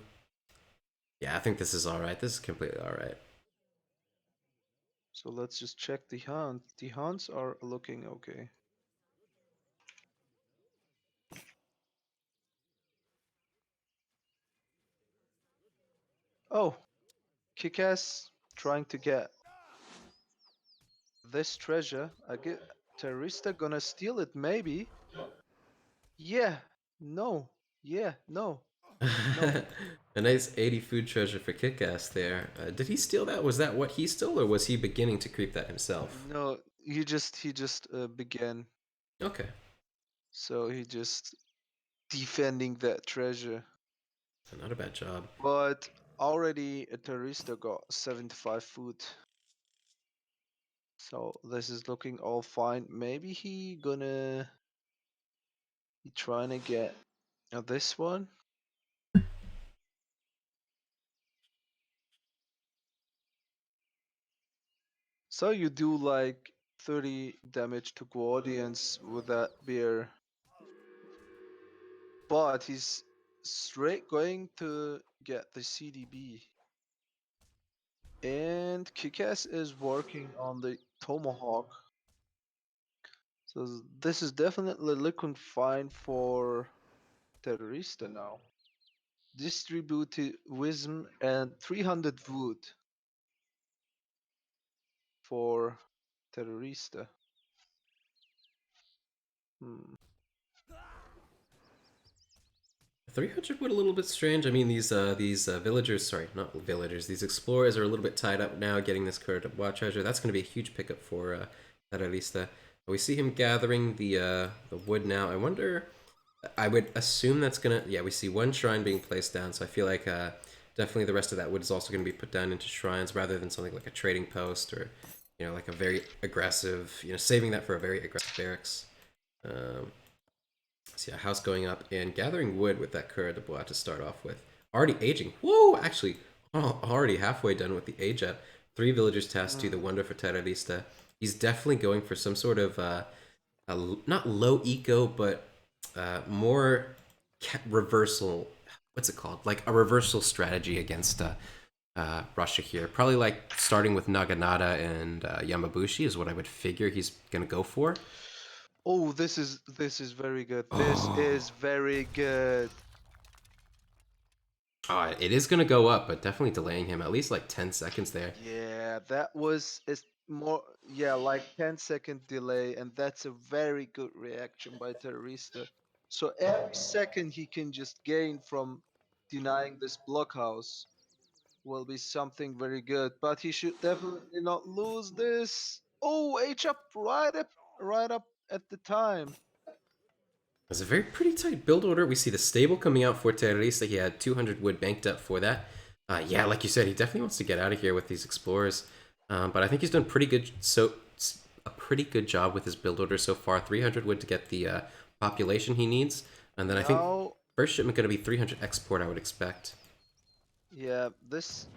I think this is alright. This is completely alright. So let's just check the hunt. The hunts are looking okay. Oh, Kickass trying to get this treasure. I get Terrorista gonna steal it, maybe. Yeah, no, yeah, no, no. A nice 80 food treasure for Kickass there. Did he steal that? Was that what he stole, or was he beginning to creep that himself? No, he just began. Okay. So he just defending that treasure. So not a bad job. But already a Terrorista got 75 food. So this is looking all fine. Maybe he trying to get this one. So you do like 30 damage to Guardians with that bear. But he's straight going to get the CDB. And Kickass is working on the Tomahawk. So this is definitely looking fine for Terrorista now. Distributed wisdom and 300 wood for Terrorista. 300 wood a little bit strange. I mean, these villagers, sorry, not villagers, these explorers are a little bit tied up now getting this current watch treasure. That's going to be a huge pickup for Terrorista. We see him gathering the wood now. I wonder, I would assume that's going to, yeah, we see 1 shrine being placed down, so I feel like definitely the rest of that wood is also going to be put down into shrines rather than something like a trading post or, like a very aggressive, saving that for a very aggressive barracks. So yeah, house going up and gathering wood with that Coeur de Bois to start off with. Already aging. Whoa, actually, already halfway done with the age up. 3 villagers tasked to the Wonder for Terrorista. He's definitely going for some sort of, not low eco, but more reversal. What's it called? Like a reversal strategy against Russia here. Probably like starting with Naginata and Yamabushi is what I would figure he's going to go for. Oh, this is very good. This is very good. It is going to go up, but definitely delaying him at least like 10 seconds there. Yeah, that was it's more like 10-second delay, and that's a very good reaction by Terrorista. So every second he can just gain from denying this blockhouse will be something very good. But he should definitely not lose this. Oh, H up right up at the time. It's a very pretty tight build order. We see the stable coming out for Terrorista. He had 200 wood banked up for that. Yeah, like you said, he definitely wants to get out of here with these explorers. But I think he's done pretty good. So a pretty good job with his build order so far. 300 wood to get the population he needs. And then I think Now, first shipment going to be 300 export, I would expect. yeah, this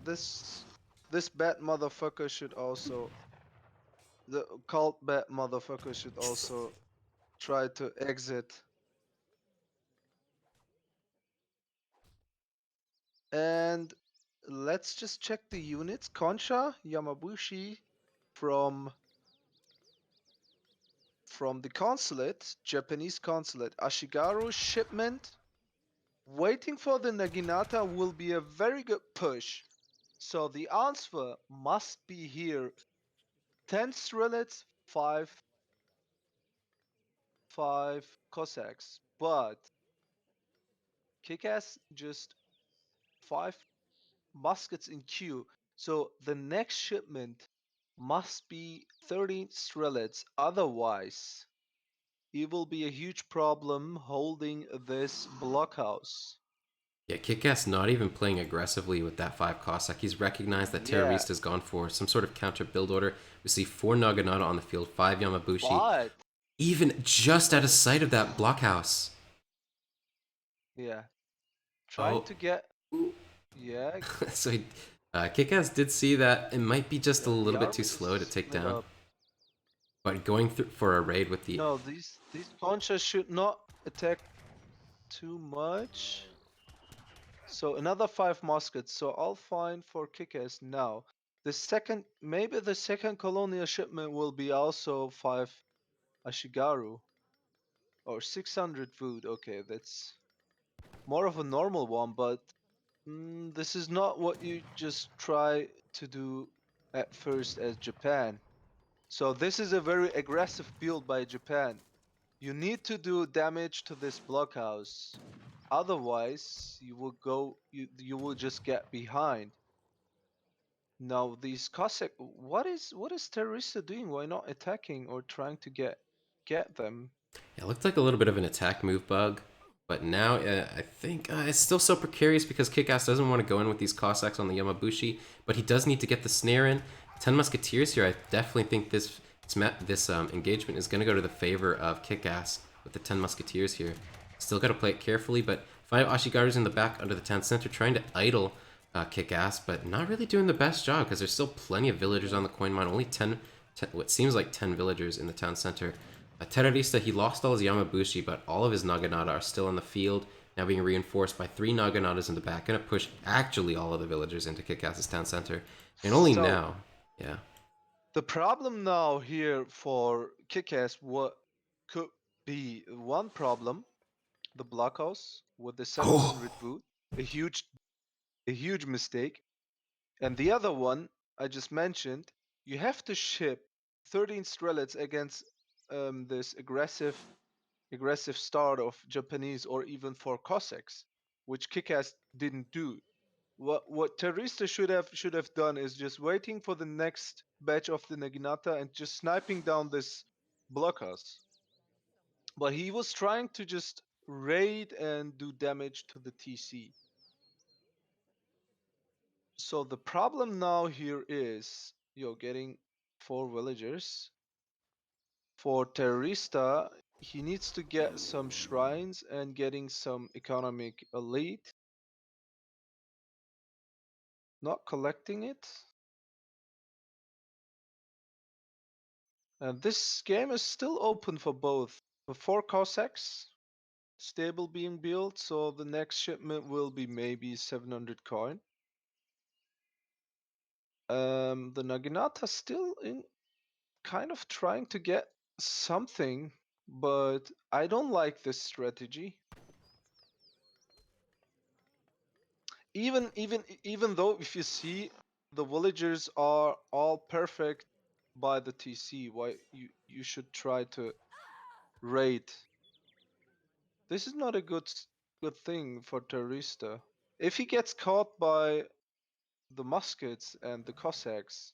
bat motherfucker should also, the cult bat motherfucker should also try to exit. And let's just check the units. Konsha Yamabushi from the consulate, Japanese consulate. Ashigaru shipment. Waiting for the Naginata will be a very good push. So the answer must be here. 10 Strelets, 5 Cossacks. But KickAss just 5 muskets in queue. So the next shipment must be 13 Strelets. Otherwise, it will be a huge problem holding this blockhouse. Yeah, KickAss not even playing aggressively with that 5 Cossack. He's recognized that Yeah, Terrorista's gone for some sort of counter build order. We see 4 Naginata on the field, 5 Yamabushi, but even just out of sight of that blockhouse. yeah, trying Oh, to get, yeah, so KickAss did see that it might be just a yeah, the little bit too army is slow to take split down. up. But going through for a raid with the No, these conchas should not attack too much. So another 5 muskets. So I'll find for Kickass now. Maybe the second colonial shipment will be also 5 Ashigaru or 600 food. Okay, that's more of a normal one, but this is not what you just try to do at first as Japan. So this is a very aggressive build by Japan. You need to do damage to this blockhouse. Otherwise, you will just get behind. Now these Cossack, what is Terrorista doing? Why not attacking or trying to get them? it looked like a little bit of an attack move bug, but now I think it's still so precarious because Kickass doesn't want to go in with these Cossacks on the Yamabushi, but he does need to get the snare in. 10 Musketeers here, I definitely think this engagement is going to go to the favor of Kickass with the 10 Musketeers here. Still got to play it carefully, but 5 Ashigarus in the back under the town center trying to idle Kickass, but not really doing the best job because there's still plenty of villagers on the coin mine. Only 10, what seems like 10 villagers in the town center. Terrorista, he lost all his Yamabushi, but all of his Naginata are still in the field, now being reinforced by 3 Naginatas in the back. Gonna push actually all of the villagers into Kickass's town center. And only So now, yeah. the problem now here for Kickass, what could be one problem, the blockhouse with the 700 Oh! food, a huge mistake. And the other one I just mentioned, you have to ship 13 Strelets against this aggressive start of Japanese or even for Cossacks, which Kickass didn't do. What Terrorista should have done is just waiting for the next batch of the Naginata and just sniping down this blockhouse. But he was trying to just raid and do damage to the TC. So the problem now here is you're getting 4 villagers. For Terrorista, he needs to get some shrines and getting some economic elite. Not collecting it. And this game is still open for both. For 4 Cossacks, stable being built, so the next shipment will be maybe 700 coin. The Naginata still in kind of trying to get something, but I don't like this strategy. Even though if you see the villagers are all perfect by the TC, why you should try to raid. This is not a good thing for Terrorista. If he gets caught by the muskets and the Cossacks,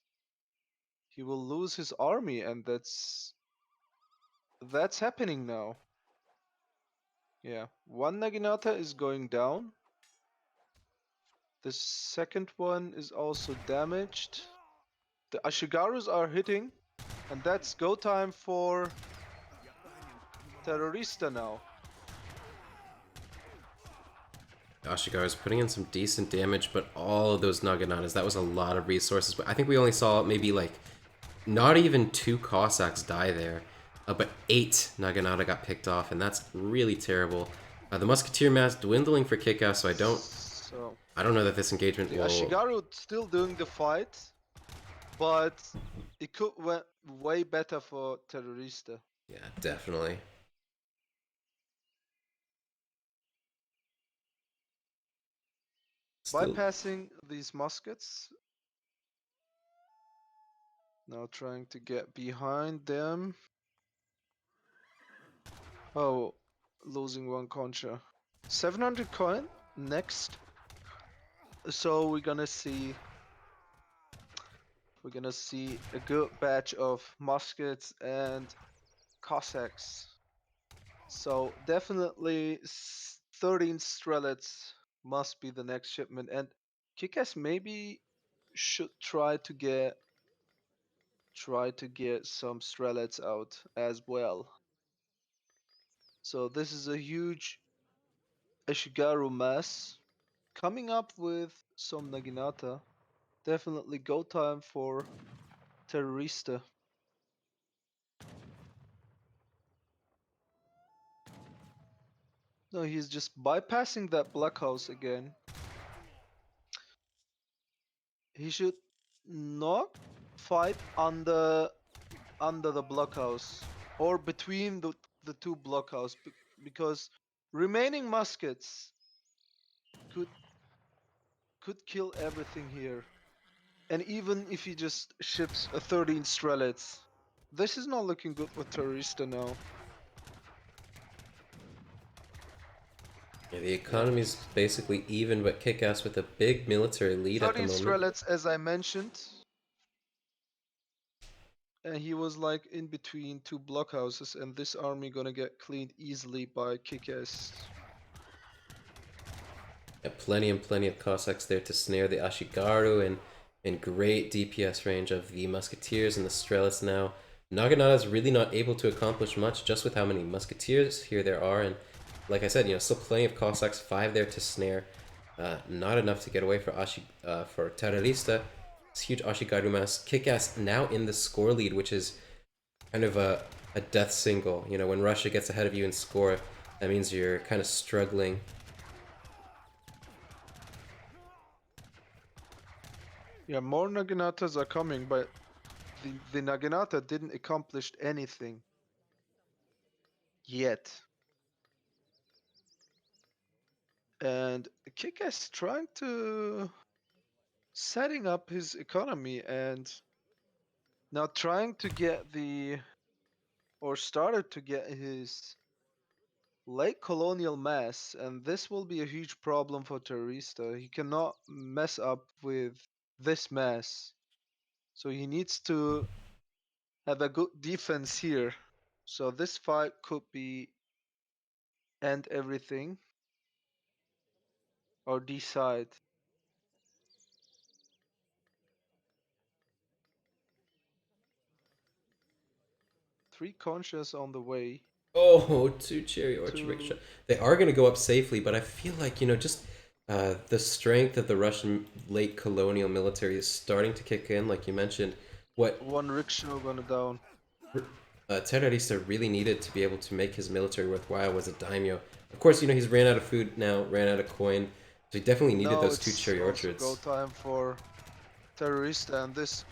he will lose his army, and that's happening now. Yeah, one Naginata is going down. The second one is also damaged. The Ashigarus are hitting, and that's go time for Terrorista now. Ashigar is putting in some decent damage, but all of those Naganatas, that was a lot of resources. But I think we only saw maybe like not even 2 Cossacks die there, but 8 Naganata got picked off, and that's really terrible. The Musketeer mass dwindling for KickAss, so So I don't know that this engagement the will. Ashigaru still doing the fight, but it could went way better for Terrorista. Yeah, definitely. Still, Bypassing these muskets. Now trying to get behind them. Oh, losing 1 concha. 700 coin next. So we're gonna see a good batch of muskets and Cossacks. So definitely 13 strelets must be the next shipment, and KickAss maybe should try to get some strelets out as well. So this is a huge Ashigaru mass coming up with some Naginata. Definitely go time for Terrorista. No, he's just bypassing that blockhouse again. He should not fight under the blockhouse or between the 2 blockhouse because remaining muskets could kill everything here. And even if he just ships a 13 strelets, this is not looking good for Terrorista now. yeah, the Yeah. economy's basically even, but KickAss with a big military lead at the 13 moment. strelets, as I mentioned, and he was like in between 2 blockhouses, and this army gonna get cleaned easily by KickAss. Yeah, plenty and plenty of Cossacks there to snare the Ashigaru, and great DPS range of the Musketeers and the Strelets now. Naginata is really not able to accomplish much just with how many Musketeers here there are, and like I said, still plenty of Cossacks, 5 there to snare. Not enough to get away for Terrorista. This huge Ashigaru mass. Kickass now in the score lead, which is kind of a death single. When Russia gets ahead of you in score, that means you're kind of struggling. Yeah, more Naginatas are coming, but the Naginata didn't accomplish anything yet. And Kickass trying to setting up his economy and now trying to get started to get his late colonial mass, and this will be a huge problem for Terrorista. He cannot mess up with this mass. So he needs to have a good defense here. So this fight could be end everything or decide. Three conscious on the way. Oh, 2 cherry orchard To rickshaw. They are going to go up safely, but I feel like, just the strength of the Russian late colonial military is starting to kick in, like you mentioned. What one rickshaw gonna down. Terrorista really needed to be able to make his military worthwhile was a daimyo. Of course, he's ran out of food now, ran out of coin, so he definitely needed Now those 2 it's cherry also go orchards. time for Terrorista, and this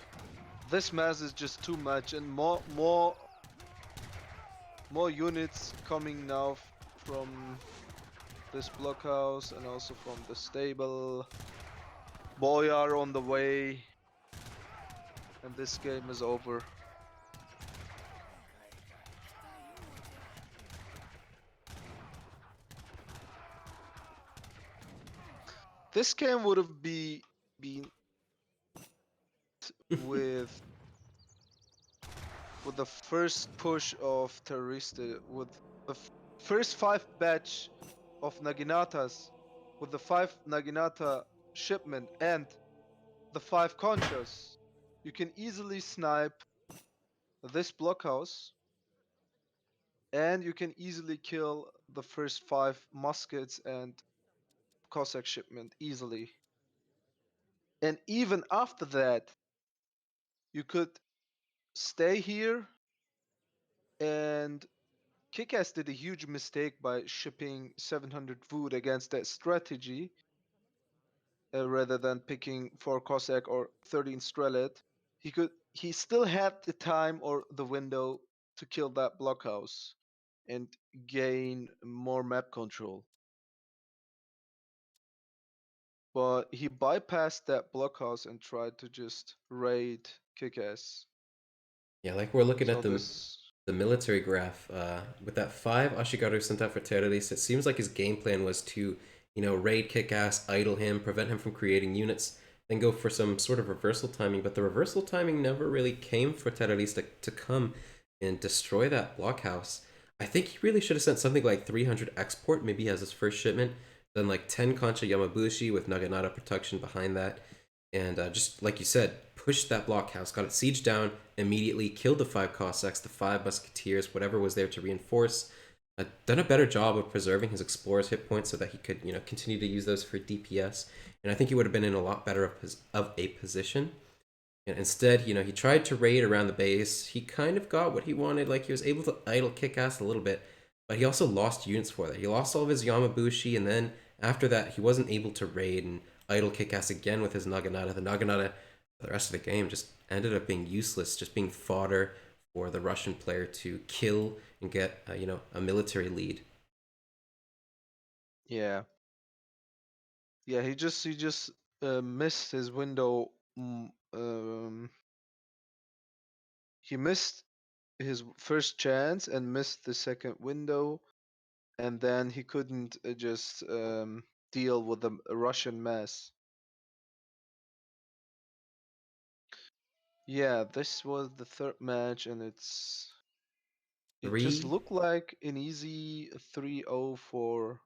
mass is just too much, and more units coming now from this blockhouse and also from the stable. Boyar on the way, and this game is over. This game would have been with the first push of Terrorista, with the first 5 batch of Naginatas, with the 5 Naginata shipment and the 5 conchas. You can easily snipe this blockhouse, and you can easily kill the first 5 muskets and Cossack shipment easily. And even after that, you could stay here, and KickAss did a huge mistake by shipping 700 wood against that strategy rather than picking 4 Cossack or 13 Strelet. He still had the time or the window to kill that blockhouse and gain more map control. But he bypassed that blockhouse and tried to just raid KickAss. Yeah, like we're looking So at this, the military graph, with that 5 Ashigaru sent out for terrorists, it seems like his game plan was to, raid Kick-Ass, idle him, prevent him from creating units, then go for some sort of reversal timing. But the reversal timing never really came for terrorista to come and destroy that blockhouse. I think he really should have sent something like 300 export, maybe as his first shipment, then like 10 Concha Yamabushi with Naginata protection behind that, and just like you said, pushed that blockhouse, got it sieged down immediately, killed the 5 Cossacks, the 5 Musketeers, whatever was there to reinforce. Done a better job of preserving his explorer's hit points so that he could, continue to use those for DPS. And I think he would have been in a lot better of a position. And instead, he tried to raid around the base. He kind of got what he wanted. Like, he was able to idle Kick-Ass a little bit, but he also lost units for that. He lost all of his Yamabushi, and then after that, he wasn't able to raid and idle Kick-Ass again with his Naginata. The Naginata, the rest of the game, just ended up being useless, just being fodder for the Russian player to kill and get, a military lead. yeah, yeah, he just missed his window. He missed his first chance and missed the second window, and then he couldn't just deal with the Russian mass. Yeah, this was the third match, and it just Three looked like an easy 3-0 for